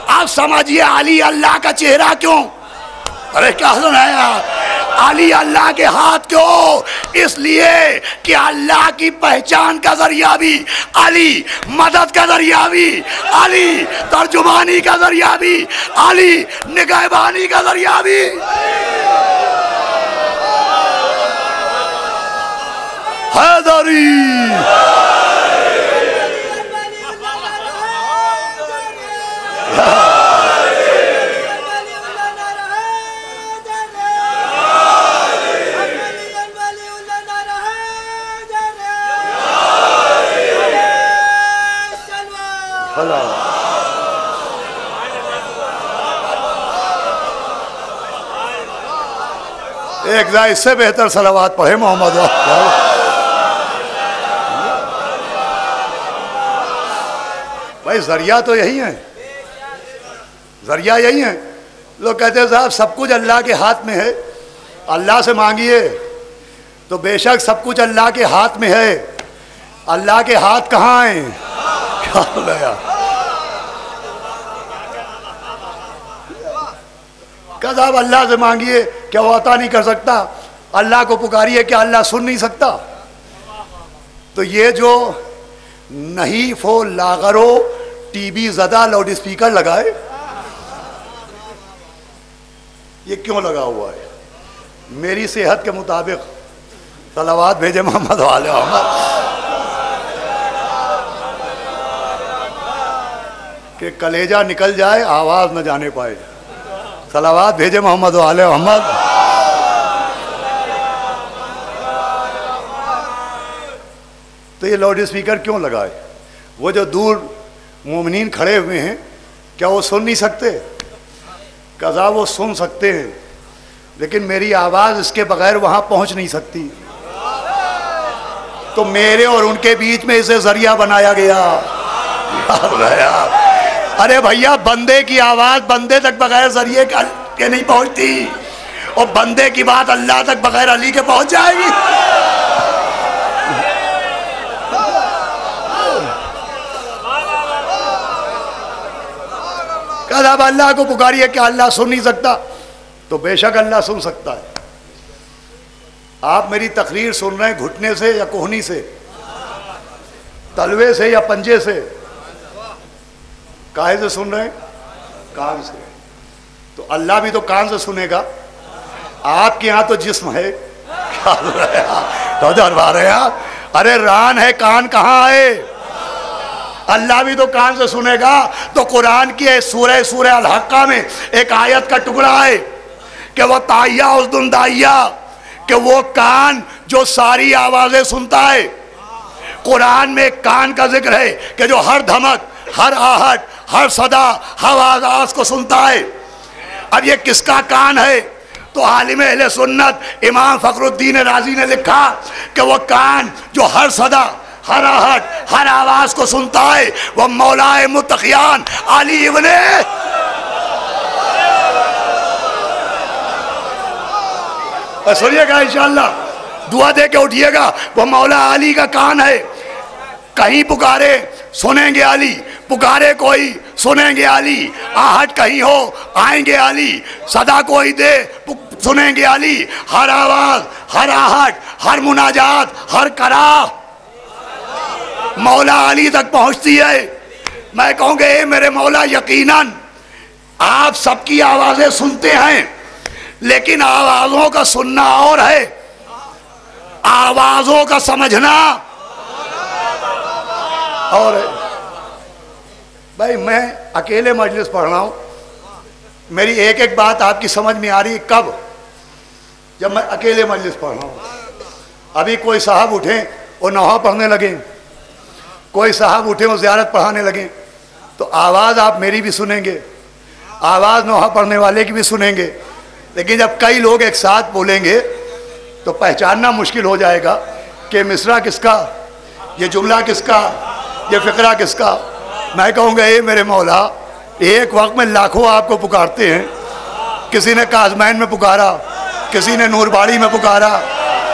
آپ سمجھیے علی اللہ کا چہرہ کیوں؟ ارے کیا سنایا؟ علی اللہ کے ہاتھ کیوں؟ اس لیے کہ اللہ کی پہچان کا ذریعہ بھی علی، مدد کا ذریعہ بھی علی، ترجمانی کا ذریعہ بھی علی، نگہبانی کا ذریعہ بھی. حیدری ایک ذا اس سے بہتر صلوات پڑھے محمد. بھائی ذریعہ تو یہی ہے، ذریعہ یہی ہے. لوگ کہتے ہیں صاحب سب کچھ اللہ کے ہاتھ میں ہے، اللہ سے مانگیے. تو بے شک سب کچھ اللہ کے ہاتھ میں ہے. اللہ کے ہاتھ کہاں ہیں؟ کیا بولا؟ کہ صاحب اللہ سے مانگیے، کیا وہ عطا نہیں کر سکتا؟ اللہ کو پکاریے، کیا اللہ سن نہیں سکتا؟ تو یہ جو نحیف و لاغرو ٹی وی زدہ لاؤڈ اسپیکر لگائے، یہ کیوں لگا ہوا ہے؟ میری صحت کے مطابق صلوات بھیجے محمد والے محمد کہ کلیجہ نکل جائے آواز نہ جانے پائے. صلوات بھیجے محمد والے محمد. تو یہ لاؤڈ اسپیکر کیوں لگائے؟ وہ جو دور مومنین کھڑے ہوئے ہیں کیا وہ سن نہیں سکتے؟ قضا وہ سن سکتے ہیں، لیکن میری آواز اس کے بغیر وہاں پہنچ نہیں سکتی. تو میرے اور ان کے بیچ میں اسے ذریعہ بنایا گیا. ارے بھیا بندے کی آواز بندے تک بغیر ذریعے کے نہیں پہنچتی، اور بندے کی بات اللہ تک بغیر علی کے پہنچ جائے گی. کہا اب اللہ کو پکاریے، کیا اللہ سن نہیں سکتا؟ تو بے شک اللہ سن سکتا ہے. آپ میری تقریر سن رہے ہیں گھٹنے سے یا کوہنی سے، تلوے سے یا پنجے سے؟ کاہے سے سن رہے ہیں؟ کان سے. تو اللہ بھی تو کان سے سنے گا. آپ کے یہاں تو جسم ہے. ارے ران ہے، کان کہاں ہے؟ اللہ بھی تو کان سے سنے گا. تو قرآن کی سورہ الحقہ میں ایک آیت کا ٹکڑا ہے کہ وہ تائیا اسدن دائیا، کہ وہ کان جو ساری آوازیں سنتا ہے. قرآن میں کان کا ذکر ہے کہ جو ہر دھمک، ہر آہٹ، ہر صدا، ہر آواز کو سنتا ہے. اب یہ کس کا کان ہے؟ تو عالم اہل سنت امام فخر الدین رازی نے لکھا کہ وہ کان جو ہر صدا، ہر آہٹ، ہر آواز کو سنتا ہے وہ مولا متقیان علی ابن سنیے گا انشاءاللہ، دعا دے کے اٹھیے گا. وہ مولا علی کا کان ہے. کہیں پکارے سنیں گے علی، پکارے کوئی سنیں گے علی، آہٹ کہیں ہو آئیں گے علی، صدا کوئی دے سنیں گے علی، ہر آواز ہر آہٹ ہر مناجات ہر کرا مولا علی تک پہنچتی ہے۔ میں کہوں گے اے میرے مولا یقیناً آپ سب کی آوازیں سنتے ہیں، لیکن آوازوں کا سننا اور ہے، آوازوں کا سمجھنا اور ہے۔ بھائی میں اکیلے مجلس پڑھ رہا ہوں، میری ایک ایک بات آپ کی سمجھ میں آ رہی ہے کب؟ جب میں اکیلے مجلس پڑھ رہا ہوں۔ ابھی کوئی صاحب اٹھیں وہ نوحہ پڑھنے لگیں، کوئی صاحب اٹھیں وہ زیارت پڑھانے لگیں، تو آواز آپ میری بھی سنیں گے، آواز نوحہ پڑھنے والے کی بھی سنیں گے، لیکن جب کئی لوگ ایک ساتھ بولیں گے تو پہچاننا مشکل ہو جائے گا کہ مصرع کس کا، یہ جملہ کس کا، یہ فقرہ کس کا۔ میں کہوں گا اے میرے مولا ایک وقت میں لاکھوں آپ کو پکارتے ہیں، کسی نے کاظمین میں پکارا، کسی نے نور باڑی میں پکارا،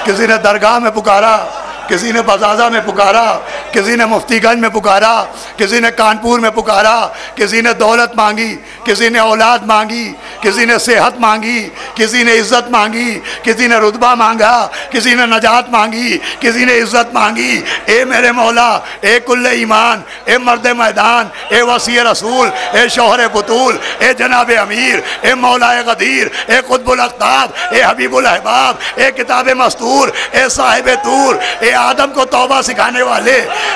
کسی نے درگاہ میں پکارا، کسی نے بزازہ میں پکارا، کسی نے مفتی گنج میں پکارا، کسی نے کانپور میں پکارا، کسی نے دولت مانگی، کسی نے اولاد مانگی، کسی نے صحت مانگی، کسی نے عزت مانگی، کسی نے رتبہ مانگا، کسی نے نجات مانگی، کسی نے عزت مانگی۔ اے میرے مولا، اے کل ایمان، اے مرد میدان، اے وسیع رسول، اے شوہر بطول، اے جناب امیر، اے مولا غدیر، اے قطب الاقطاب، اے حبیب الاحباب، اے کتاب مستور، اے صاحب طور، اے آدم کو توبہ سکھانے والے،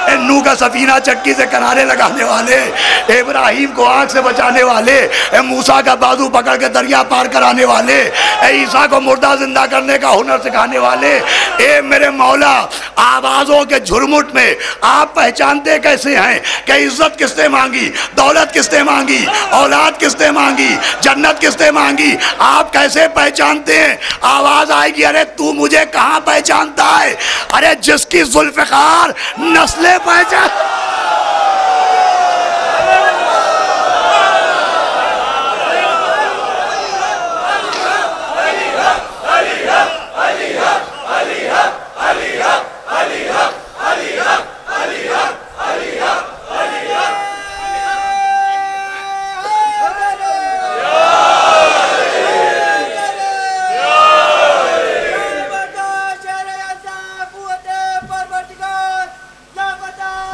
اے نوح کا سفینہ چکی سے کنارے لگانے والے، اے ابراہیم کو آگ سے بچانے والے، اے موسیٰ کا بازو پکڑ کے دریا پار کرانے والے، اے عیسیٰ کو مردہ زندہ کرنے کا ہنر سکھانے والے۔ اے میرے مولا آوازوں کے جھرمٹ میں آپ پہچانتے کیسے ہیں کہ عزت کس نے مانگی، دولت کس نے مانگی، اولاد کس نے مانگی، جنت کس نے مانگی؟ آپ کیسے پہچانتے ہیں؟ آواز آئے گی ارے تو مجھے کہاں پہچانتا ہے؟ ارے جس کی ذوالفقار نسلیں پہچان۔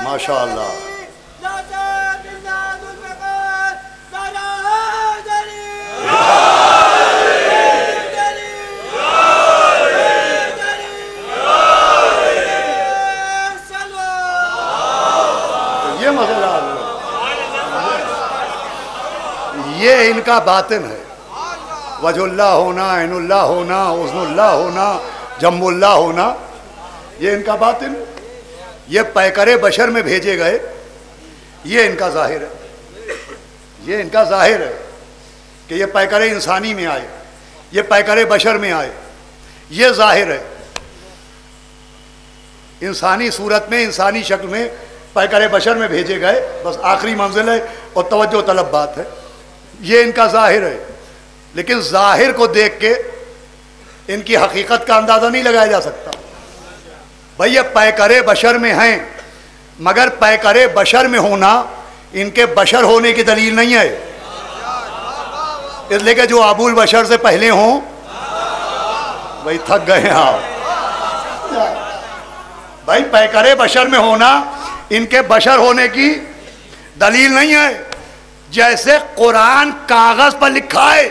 ماشاءاللہ یہ مسئلہ یہ ان کا باطن ہے، وجہ اللہ ہونا، عین اللہ ہونا، حسن اللہ ہونا، جم اللہ ہونا، یہ ان کا باطن۔ یہ پیکر بشر میں بھیجے گئے، یہ ان کا ظاہر ہے، یہ ان کا ظاہر ہے کہ یہ پیکر انسانی میں آئے، یہ پیکر بشر میں آئے، یہ ظاہر ہے، انسانی صورت میں، انسانی شکل میں پیکر بشر میں بھیجے گئے، بس آخری منزل ہے اور توجہ طلب بات ہے، یہ ان کا ظاہر ہے۔ لیکن ظاہر کو دیکھ کے ان کی حقیقت کا اندازہ نہیں لگایا جا سکتا۔ بھئی یہ پیکر بشر میں ہیں، مگر پیکر بشر میں ہونا ان کے بشر ہونے کی دلیل نہیں ہے، اس لئے کہ جو ابو البشر سے پہلے ہوں بھئی تھک گئے ہیں آپ۔ بھئی پیکر بشر میں ہونا ان کے بشر ہونے کی دلیل نہیں ہے۔ جیسے قرآن کاغذ پر لکھا ہے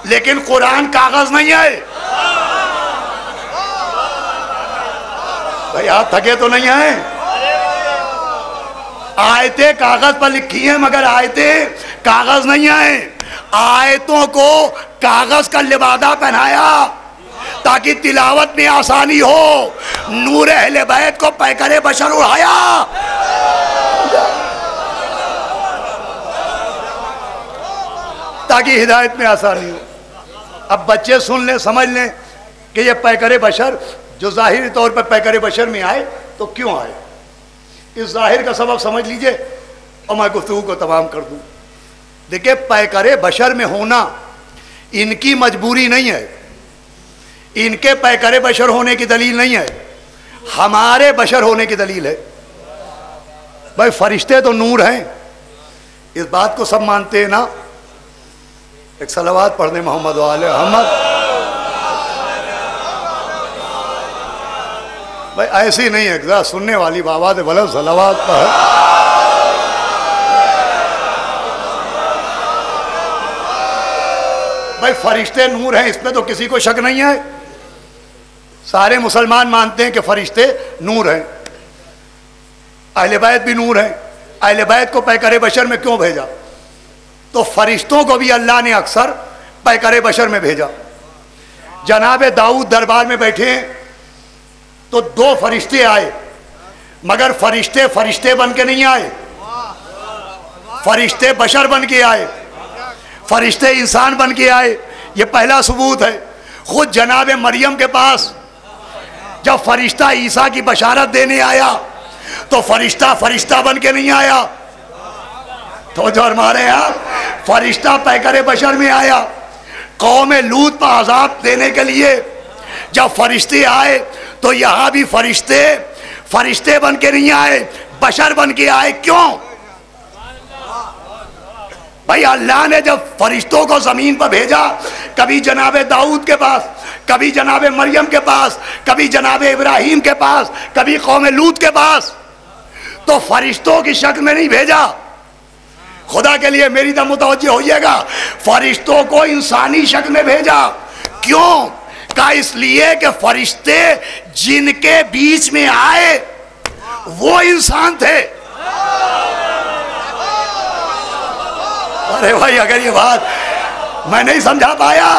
لیکن قرآن کاغذ نہیں ہے۔ بھئی آپ تھکے تو نہیں ہیں؟ آیتیں کاغذ پر لکھی ہیں مگر آیتیں کاغذ نہیں ہیں۔ آیتوں کو کاغذ کا لبادہ پہنایا تاکہ تلاوت میں آسانی ہو، نور اہل بیت کو پیکر بشر اڑایا۔ تاکہ ہدایت میں آسانی ہو۔ اب بچے سن لیں، سمجھ لیں کہ یہ پیکر بشر جو ظاہری طور پر پیکر بشر میں آئے تو کیوں آئے، اس ظاہر کا سبب سمجھ لیجئے اور میں گفتگو کو تمام کر دوں۔ دیکھیں پیکر بشر میں ہونا ان کی مجبوری نہیں ہے، ان کے پیکر بشر ہونے کی دلیل نہیں ہے، ہمارے بشر ہونے کی دلیل ہے۔ بھائی فرشتے تو نور ہیں، اس بات کو سب مانتے ہیں نا؟ ایک صلوات پڑھ دیں محمد و آل محمد۔ بھائی ایسی نہیں ہے، ذرا سننے والی بابا دے بلند صلوات پڑھ۔ بھائی فرشتے نور ہیں، اس میں تو کسی کو شک نہیں ہے، سارے مسلمان مانتے ہیں کہ فرشتے نور ہیں۔ اہل بیت بھی نور ہیں، اہل بیت کو پیکر بشر میں کیوں بھیجا؟ تو فرشتوں کو بھی اللہ نے اکثر پیکر بشر میں بھیجا۔ جناب داؤد دربار میں بیٹھے ہیں تو 2 فرشتے آئے، مگر فرشتے بن کے نہیں آئے، فرشتے بشر بن کے آئے، فرشتے انسان بن کے آئے۔ یہ پہلا ثبوت ہے۔ خود جناب مریم کے پاس جب فرشتہ عیسیٰ کی بشارت دینے آیا تو فرشتہ بن کے نہیں آیا، تو جو ہمارے یہاں فرشتہ پیکر بشر میں آیا۔ قوم لوط پر عذاب دینے کے لیے جب فرشتے آئے تو یہاں بھی فرشتے بن کے نہیں آئے، بشر بن کے آئے۔ کیوں؟ بھائی اللہ نے جب فرشتوں کو زمین پر بھیجا، کبھی جناب داؤد کے پاس، کبھی جناب مریم کے پاس، کبھی جناب ابراہیم کے پاس، کبھی قوم لوط کے پاس، تو فرشتوں کی شکل میں نہیں بھیجا۔ خدا کے لیے میری طرف متوجہ ہوئیے گا، فرشتوں کو انسانی شکل میں بھیجا۔ کیوں؟ کہا اس لیے کہ فرشتے جن کے بیچ میں آئے وہ انسان تھے۔ ارے بھائی اگر یہ بات میں نہیں سمجھا پایا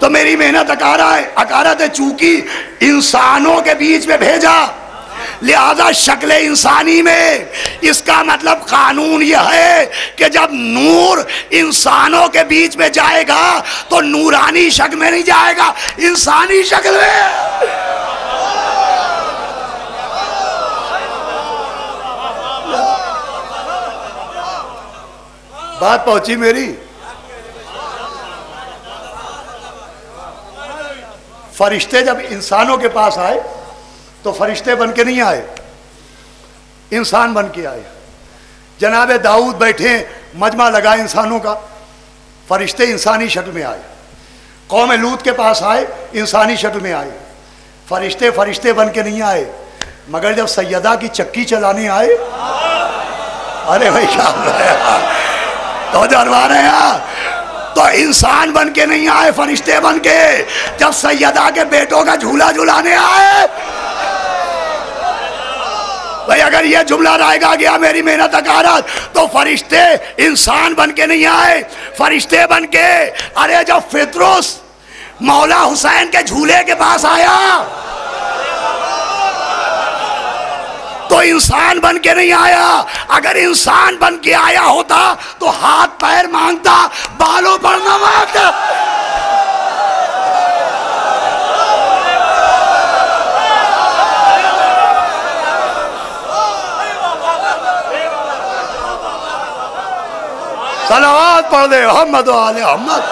تو میری محنت اکارت ہے۔ چونکہ انسانوں کے بیچ میں بھیجا، لہذا شکل انسانی میں، اس کا مطلب قانون یہ ہے کہ جب نور انسانوں کے بیچ میں جائے گا تو نورانی شکل میں نہیں جائے گا، انسانی شکل میں۔ بات پہنچی میری؟ فرشتے جب انسانوں کے پاس آئے تو فرشتے بن کے نہیں آئے، انسان بن کے آئے۔ جناب داؤد بیٹھے، مجمع لگا انسانوں کا، فرشتے انسانی شکل میں آئے۔ قوم لوط کے پاس آئے، انسانی شکل میں آئے۔ فرشتے بن کے نہیں آئے، مگر جب سیدہ کی چکی چلانے آئے، ارے بھائی کیا ہو رہا ہے؟ تو جروا رہے ہیں، تو انسان بن کے نہیں آئے، فرشتے بن کے۔ جب سیدہ کے بیٹوں کا جھولا جھولانے آئے، بھئی اگر یہ جملہ رائے گا گیا میری محنت اکارت، تو فرشتے انسان بن کے نہیں آئے، فرشتے بن کے۔ ارے جب فطرس مولا حسین کے جھولے کے پاس آیا تو انسان بن کے نہیں آیا۔ اگر انسان بن کے آیا ہوتا تو ہاتھ پیر مانگتا، بالوں پر نہ مانگتا۔ صلوات پڑھ دے محمد و آل محمد۔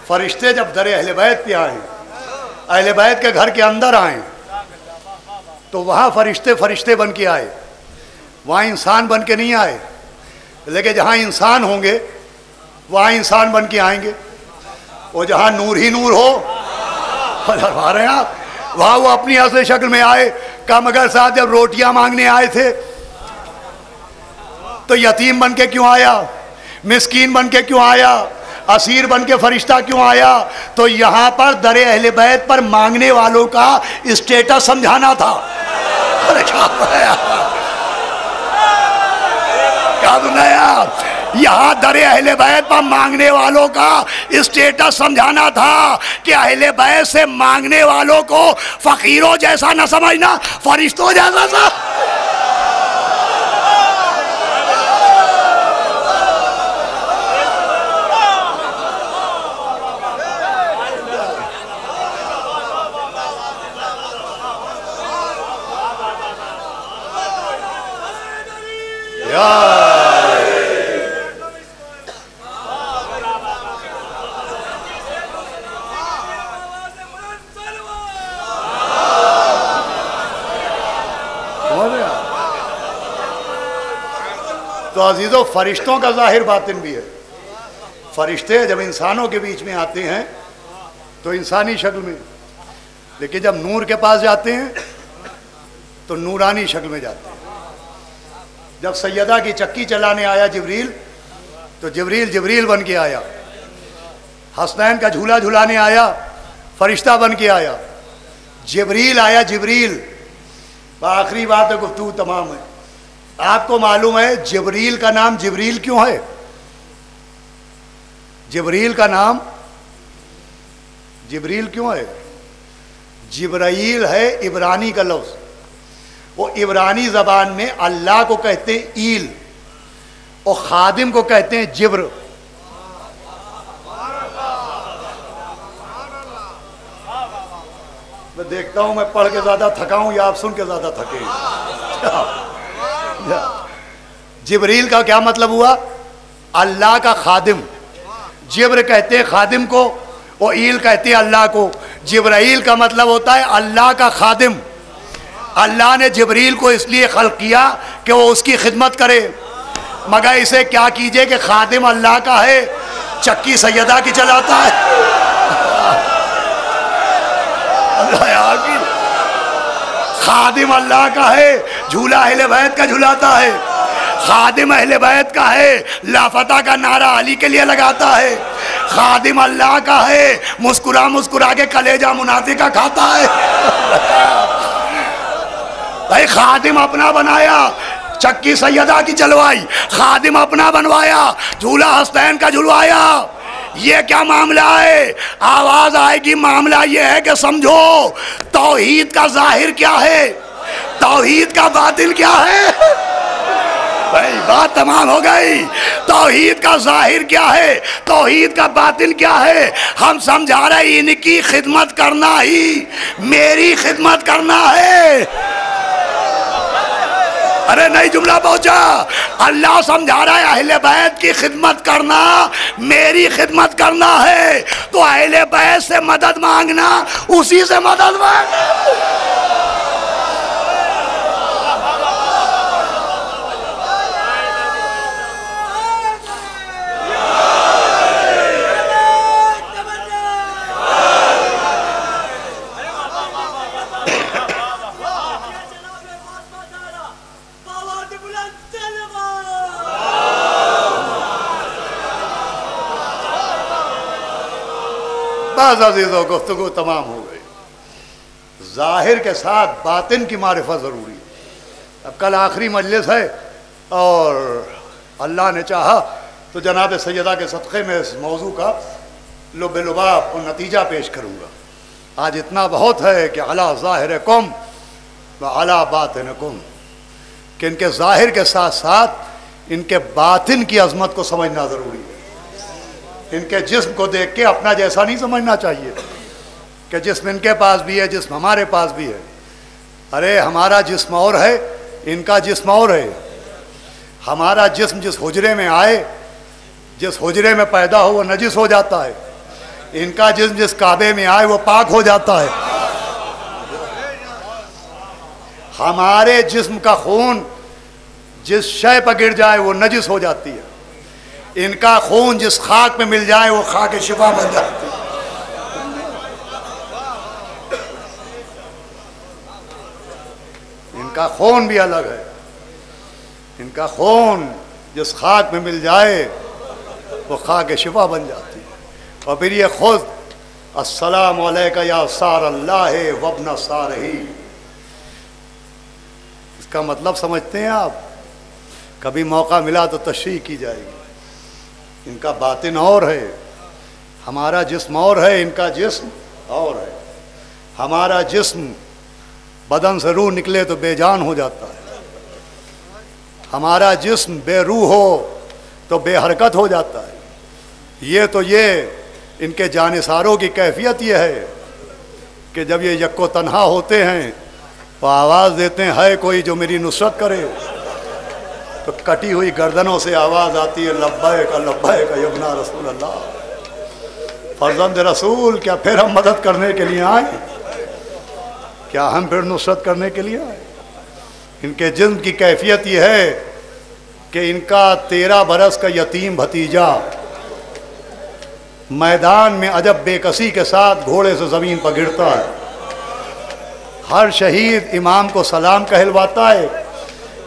فرشتے جب در اہل بیت پہ آئے، اہل بیت کے گھر کے اندر آئیں، تو وہاں فرشتے بن کے آئے، وہاں انسان بن کے نہیں آئے۔ لیکن جہاں انسان ہوں گے وہاں انسان بن کے آئیں گے، اور جہاں نور ہی نور ہو، فرما رہے ہیں آپ، وہاں وہ اپنی اصل شکل میں آئے۔ کہا مگر صاحب جب روٹیاں مانگنے آئے تھے تو یتیم بن کے کیوں آیا، مسکین بن کے کیوں آیا، اسیر بن کے فرشتہ کیوں آیا؟ تو یہاں پر در اہل بیت پر مانگنے والوں کا اسٹیٹس سمجھانا تھا۔ کیا بنایا؟ یہاں در اہل بیت پر مانگنے والوں کا اسٹیٹس سمجھانا تھا کہ اہل بیت سے مانگنے والوں کو فقیروں جیسا نہ سمجھنا، فرشتوں جیسا سا۔ تو عزیزو فرشتوں کا ظاہر باطن بھی ہے. فرشتے جب انسانوں کے بیچ میں آتے ہیں تو انسانی شکل میں، لیکن جب نور کے پاس جاتے ہیں تو نورانی شکل میں جاتے ہیں. جب سیدہ کی چکی چلانے آیا جبریل تو جبریل بن کے آیا. حسنین کا جھولا جھلانے آیا فرشتہ بن کے آیا. جبریل آیا جبریل. آخری بات ہے، گفتگو تمام ہے. آپ کو معلوم ہے جبریل کا نام جبریل کیوں ہے؟ جبریل کا نام جبریل کیوں ہے؟ جبرائیل ہے عبرانی کا لفظ. وہ عبرانی زبان میں اللہ کو کہتے ہیں ایل اور خادم کو کہتے ہیں جبر. میں دیکھتا ہوں میں پڑھ کے زیادہ تھکا ہوں یا آپ سن کے زیادہ تھکے. جبریل کا کیا مطلب ہوا؟ اللہ کا خادم. جبر کہتے ہیں خادم کو اور ایل کہتے ہیں اللہ کو. جبرائیل کا مطلب ہوتا ہے اللہ کا خادم. اللہ نے جبریل کو اس لیے خلق کیا کہ وہ اس کی خدمت کرے، مگر اسے کیا کیجئے کہ خادم اللہ کا ہے، چکی سیدہ کی چلاتا ہے. اللہ یار کی خادم اللہ کا ہے، جھولا اہل بیت کا جھلاتا ہے. خادم اہل بیت کا ہے، لافتہ کا نعرہ علی کے لیے لگاتا ہے. خادم اللہ کا ہے، مسکرا کے کلیجہ منافق کا کھاتا ہے. بھائی خادم اپنا بنایا، چکی سیدہ کی چلوائی. خادم اپنا بنوایا، جھولا حسنین کا جھلوایا. یہ کیا معاملہ ہے؟ آواز آئے گی. معاملہ یہ ہے کہ سمجھو توحید کا ظاہر کیا ہے، توحید کا باطن کیا ہے. بھائی بات تمام ہو گئی. توحید کا ظاہر کیا ہے، توحید کا باطن کیا ہے. ہم سمجھا رہے ان کی خدمت کرنا ہی میری خدمت کرنا ہے. ارے نہیں جملہ پہنچا. اللہ سمجھا رہا ہے اہل بیت کی خدمت کرنا میری خدمت کرنا ہے. تو اہل بیت سے مدد مانگنا اسی سے مدد مانگنا. بس عزیزو گفتگو تمام ہو گئی. ظاہر کے ساتھ باطن کی معرفت ضروری ہے. اب کل آخری مجلس ہے اور اللہ نے چاہا تو جناب سیدہ کے صدقے میں اس موضوع کا لب لباب اور نتیجہ پیش کروں گا. آج اتنا بہت ہے کہ علی ظاہرکم و علی باطنکم، کہ ان کے ظاہر کے ساتھ ساتھ ان کے باطن کی عظمت کو سمجھنا ضروری ہے. ان کے جسم کو دیکھ کے اپنا جیسا نہیں سمجھنا چاہیے کہ جسم ان کے پاس بھی ہے، جسم ہمارے پاس بھی ہے. ارے ہمارا جسم اور ہے، ان کا جسم اور ہے. ہمارا جسم جس حجرے میں آئے، جس حجرے میں پیدا ہو وہ نجس ہو جاتا ہے. ان کا جسم جس کعبے میں آئے وہ پاک ہو جاتا ہے. ہمارے جسم کا خون جس شے پر گر جائے وہ نجس ہو جاتی ہے. ان کا خون جس خاک میں مل جائے وہ خاک شفا بن جاتی ہے. ان کا خون بھی الگ ہے. ان کا خون جس خاک میں مل جائے وہ خاک شفا بن جاتی ہے. اور پھر یہ خود السلام علیکہ یا سار اللہ وابن سارہ، اس کا مطلب سمجھتے ہیں آپ؟ کبھی موقع ملا تو تشریح کی جائے گی. ان کا باطن اور ہے، ہمارا جسم اور ہے، ان کا جسم اور ہے. ہمارا جسم بدن سے روح نکلے تو بے جان ہو جاتا ہے. ہمارا جسم بے روح ہو تو بے حرکت ہو جاتا ہے. یہ ان کے جانثاروں کی کیفیت یہ ہے کہ جب یہ یکو تنہا ہوتے ہیں تو آواز دیتے ہیں ہے کوئی جو میری نصرت کرے، تو کٹی ہوئی گردنوں سے آواز آتی ہے لبیک لبیک یا ابن رسول اللہ. فرزند رسول، کیا پھر ہم مدد کرنے کے لیے آئیں؟ کیا ہم پھر نصرت کرنے کے لیے آئیں؟ ان کے جسم کی کیفیت یہ ہے کہ ان کا 13 برس کا یتیم بھتیجا میدان میں عجب بے کسی کے ساتھ گھوڑے سے زمین پر گرتا ہے. ہر شہید امام کو سلام کہلواتا ہے،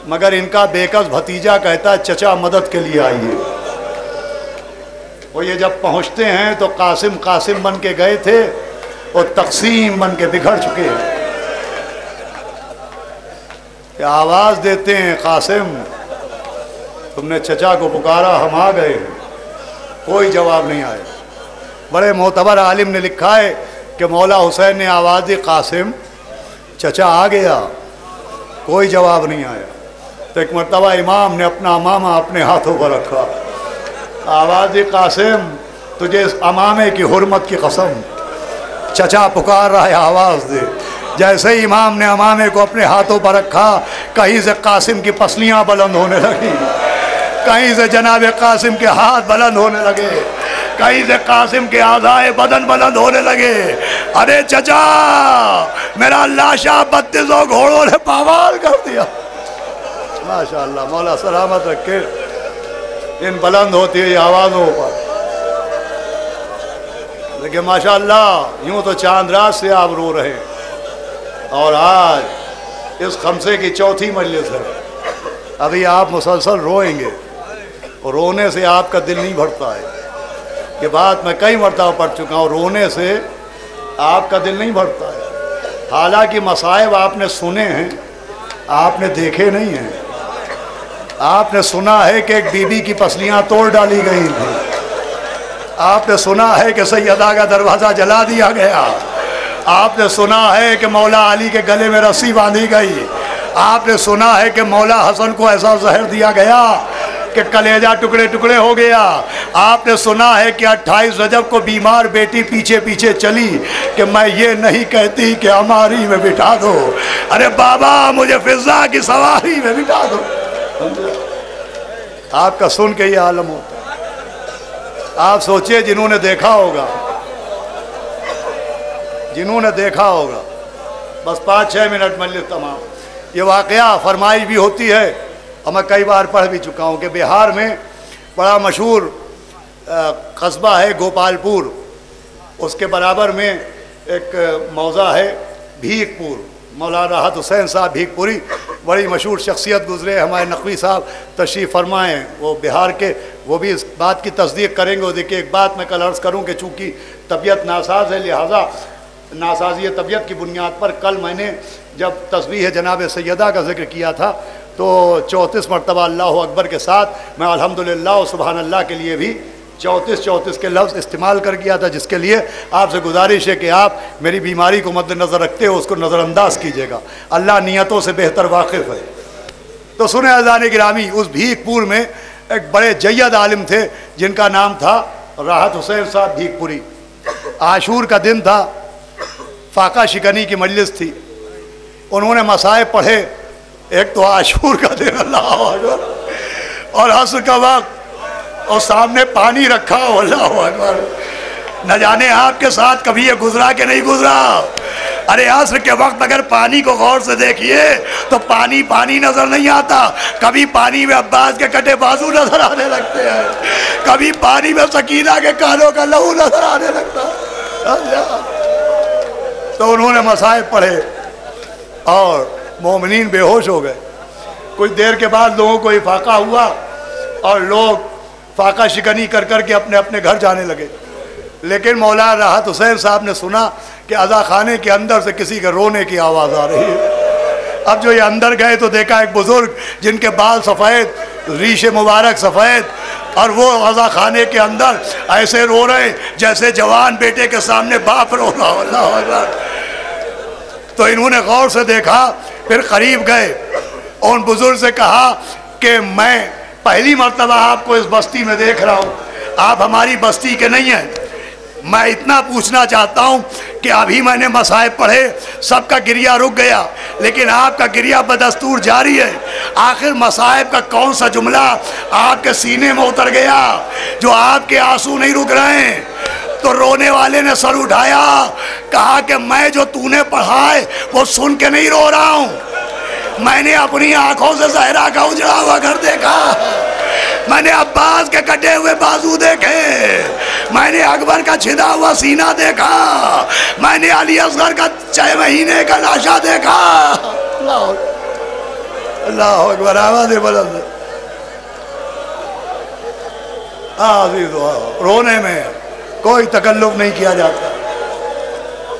مگر ان کا بے کس بھتیجا کہتا ہے چچا مدد کے لیے آئیے. وہ یہ جب پہنچتے ہیں تو قاسم قاسم بن کے گئے تھے اور تقسیم بن کے بگڑ چکے ہیں. کہ آواز دیتے ہیں قاسم تم نے چچا کو پکارا، ہم آ گئے ہیں. کوئی جواب نہیں آیا. بڑے معتبر عالم نے لکھا ہے کہ مولا حسین نے آواز دی قاسم چچا آ گیا، کوئی جواب نہیں آیا. تو ایک مرتبہ امام نے اپنا امامہ اپنے ہاتھوں پر رکھا، آواز دی قاسم تجھے اس امامے کی حرمت کی قسم، چچا پکار رہا ہے آواز دے. جیسے ہی امام نے امامے کو اپنے ہاتھوں پر رکھا، کہیں سے قاسم کی پسلیاں بلند ہونے لگی، کہیں سے جناب قاسم کے ہاتھ بلند ہونے لگے، کہیں سے قاسم کے اعضائے بدن بلند ہونے لگے. ارے چچا میرا لاشا 32 گھوڑوں نے پامال کر دیا. ماشاءاللہ مولا سلامت رکھے ان بلند ہوتی ہے آوازوں پر. لیکن ماشاءاللہ یوں تو چاند رات سے آپ رو رہے ہیں، اور آج اس خمسے کی چوتھی مجلس ہے. ابھی آپ مسلسل روئیں گے، اور رونے سے آپ کا دل نہیں بھرتا ہے. یہ بات میں کئی مرتبہ پڑھ چکا ہوں، رونے سے آپ کا دل نہیں بھرتا ہے. حالانکہ مصائب آپ نے سنے ہیں، آپ نے دیکھے نہیں ہیں. آپ نے سنا ہے کہ ایک بی بی کی پسلیاں توڑ ڈالی گئی تھیں، آپ نے سنا ہے کہ سیدہ کا دروازہ جلا دیا گیا، آپ نے سنا ہے کہ مولا علی کے گلے میں رسی باندھی گئی، آپ نے سنا ہے کہ مولا حسن کو ایسا زہر دیا گیا کہ کلیجہ ٹکڑے ٹکڑے ہو گیا. آپ نے سنا ہے کہ 28 رجب کو بیمار بیٹی پیچھے پیچھے چلی کہ میں یہ نہیں کہتی کہ ہماری میں بٹھا دو، ارے بابا مجھے فضا کی سواری میں بٹھا دو. آپ کا سن کے یہ عالم ہوتا ہے. آپ سوچئے جنہوں نے دیکھا ہوگا، جنہوں نے دیکھا ہوگا، بس 5-6 منٹ مجلس تمام. یہ واقعہ فرمائی بھی ہوتی ہے اور میں کئی بار پڑھ بھی چکا ہوں کہ بہار میں بڑا مشہور قصبہ ہے گوپال پور، اس کے برابر میں ایک موضع ہے بھیک پور. مولانا راحت حسین صاحب بھیک پوری بڑی مشہور شخصیت گزرے، ہمارے نقوی صاحب تشریف فرمائیں، وہ بہار کے، وہ بھی اس بات کی تصدیق کریں گے. وہ دیکھیں ایک بات میں کل عرض کروں کہ چونکہ طبیعت ناساز ہے، لہٰذا ناسازی طبیعت کی بنیاد پر کل میں نے جب تسبیح جناب سیدہ کا ذکر کیا تھا تو 34 مرتبہ اللہ اکبر کے ساتھ میں الحمدللہ و سبحان اللہ کے لیے بھی 34 کے لفظ استعمال کر گیا تھا، جس کے لیے آپ سے گزارش ہے کہ آپ میری بیماری کو مد نظر رکھتے ہو اس کو نظر انداز کیجیے گا، اللہ نیتوں سے بہتر واقف ہے. تو سنیں عزیزان گرامی، اس بھیک پور میں ایک بڑے جید عالم تھے جن کا نام تھا راحت حسین صاحب بھیک پوری. عاشور کا دن تھا، فاقہ شکنی کی مجلس تھی. انہوں نے مصائب پڑھے، ایک تو عاشور کا دن اللہ اکبر، اور عصر کا وقت، اور سامنے پانی رکھا ہو اللہ اکبر. نہ جانے آپ کے ساتھ کبھی یہ گزرا کہ نہیں گزرا. ارے عصر کے وقت اگر پانی کو غور سے دیکھیے تو پانی پانی نظر نہیں آتا. کبھی پانی میں عباس کے کٹے بازو نظر آنے لگتے ہیں، کبھی پانی میں سکینہ کے کانوں کا لہو نظر آنے لگتا ہے. تو انہوں نے مصائب پڑھے اور مومنین بے ہوش ہو گئے. کچھ دیر کے بعد لوگوں کو افاقہ ہوا اور لوگ فاقہ شکنی کر کر کے اپنے اپنے گھر جانے لگے. لیکن مولانا راحت حسین صاحب نے سنا کہ عزا خانے کے اندر سے کسی کے رونے کی آواز آ رہی ہے. اب جو یہ اندر گئے تو دیکھا ایک بزرگ جن کے بال سفید، ریش مبارک سفید، اور وہ عزا خانے کے اندر ایسے رو رہے جیسے جوان بیٹے کے سامنے باپ رو رہا ہو. اللہ اکبر. تو انہوں نے غور سے دیکھا، پھر قریب گئے اور ان بزرگ سے کہا کہ میں پہلی مرتبہ آپ کو اس بستی میں دیکھ رہا ہوں، آپ ہماری بستی کے نہیں ہیں. میں اتنا پوچھنا چاہتا ہوں کہ ابھی میں نے مصائب پڑھے، سب کا گریہ رک گیا، لیکن آپ کا گریہ بدستور جاری ہے. آخر مصائب کا کون سا جملہ آپ کے سینے میں اتر گیا جو آپ کے آنسو نہیں رک رہے ہیں؟ تو رونے والے نے سر اٹھایا، کہا کہ میں جو تو نے پڑھا ہے وہ سن کے نہیں رو رہا ہوں، میں نے اپنی آنکھوں سے زہرا کا اجڑا ہوا گھر دیکھا، میں نے عباس کے کٹے ہوئے بازو دیکھے، میں نے اکبر کا چھدا ہوا سینہ دیکھا، میں نے علی اصغر کا 6 مہینے کا لاشا دیکھا۔ اللہ اکبر، آواز بلند۔ رونے میں کوئی تکلف نہیں کیا جاتا۔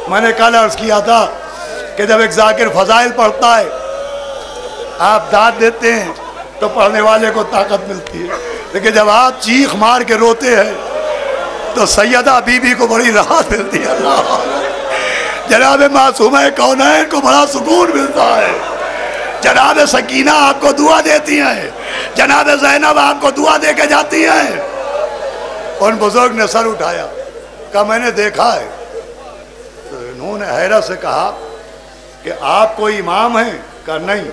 میں نے کل عرض کیا تھا کہ جب ایک ذاکر فضائل پڑھتا ہے، آپ داد دیتے ہیں تو پڑھنے والے کو طاقت ملتی ہے، لیکن جب آپ چیخ مار کے روتے ہیں تو سیدہ بی بی کو بڑی راحت ملتی ہے۔ اللہ، جناب معصومہ کونین کو بڑا سکون ملتا ہے، جناب سکینہ آپ کو دعا دیتی ہیں، جناب زینب آپ کو دعا دے کے جاتی ہیں۔ ان بزرگ نے سر اٹھایا، کہا میں نے دیکھا ہے۔ تو انہوں نے حیرت سے کہا کہ آپ کوئی امام ہیں؟ کہا نہیں۔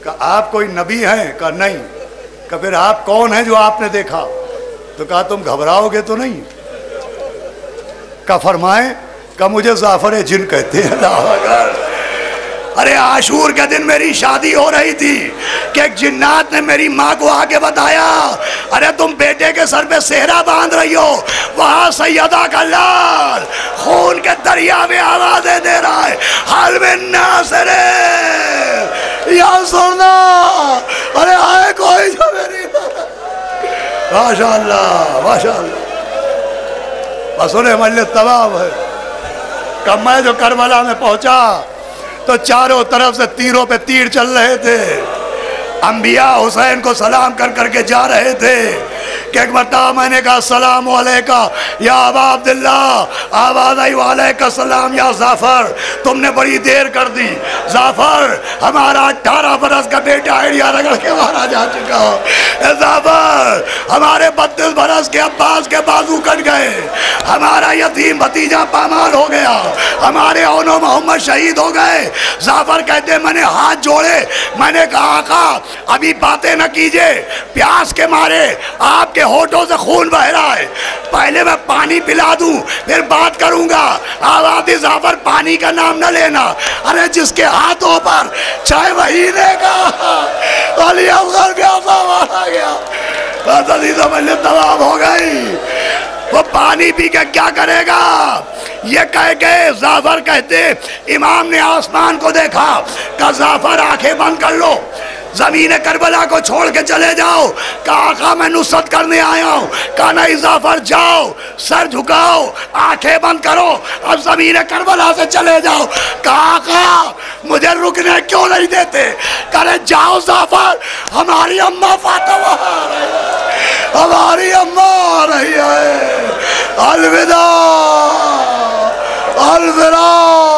کہا آپ کوئی نبی ہیں؟ کہا نہیں۔ کہا پھر آپ کون ہیں جو آپ نے دیکھا؟ تو کہا تم گھبراؤ گے تو نہیں؟ کہا فرمائیں؟ کہا مجھے زعفر جن کہتے ہیں۔ اللہ اکبر۔ ارے عاشور کے دن میری شادی ہو رہی تھی کہ ایک جنات نے میری ماں کو آگے بتایا، ارے تم بیٹے کے سر پہ صحرا باندھ رہی ہو، وہاں سیدہ کا لال خون کے دریا میں آوازیں دے رہا ہے، حال میں ناصر یا سننا، ارے آئے کوئی جو میری ماشاءاللہ ماشاءاللہ۔ بس انہیں مجلس تمام ہے کہ میں جو کربلا میں پہنچا تو چاروں طرف سے تیروں پہ تیر چل رہے تھے، انبیاء حسین کو سلام کر کر کے جا رہے تھے کہ ایک مرتبہ میں نے کہا السلام علیکہ یا ابا عبداللہ، آواز آئی وعلیکہ السلام یا زعفر، تم نے بڑی دیر کر دی۔ زعفر ہمارا 18 برس کا بیٹا ایڑیا رگڑ کے مارا جا چکا، زعفر ہمارے 32 برس کے عباس کے بازو کٹ گئے، ہمارا یتیم بھتیجا پامال ہو گیا، ہمارے اون و محمد شہید ہو گئے۔ زعفر کہتے میں نے ہاتھ جوڑے، میں نے کہا آقا ابھی باتیں نہ کیجئے، پیاس کے مارے آپ کے ہونٹوں سے خون بہ رہا ہے، پہلے میں پانی پلا دوں پھر بات کروں گا۔ آوازی زعفر پانی کا نام نہ لینا، ارے جس کے ہاتھوں پر 6 مہینے کا علی اصغر پیاسا مارا گیا، بس عزیزہ مجلس تمام ہو گئی۔ وہ پانی پی کے کیا کرے گا؟ یہ کہہ گئے، زعفر کہتے امام نے آسمان کو دیکھا، کہا زعفر آنکھیں بند کر لو، زمین کربلا کو چھوڑ کے چلے جاؤ۔ کہا آقا میں نصرت کرنے آیا ہوں۔ کہا نہیں زعفر جاؤ، سر جھکاؤ، آنکھیں بند کرو، اب زمین کربلا سے چلے جاؤ۔ کہا آقا مجھے رکنے کیوں نہیں دیتے؟ کہا جاؤ زعفر، ہماری اماں فاطمہ آ رہی ہے، ہماری اماں آ رہی ہے، الوداع الوداع۔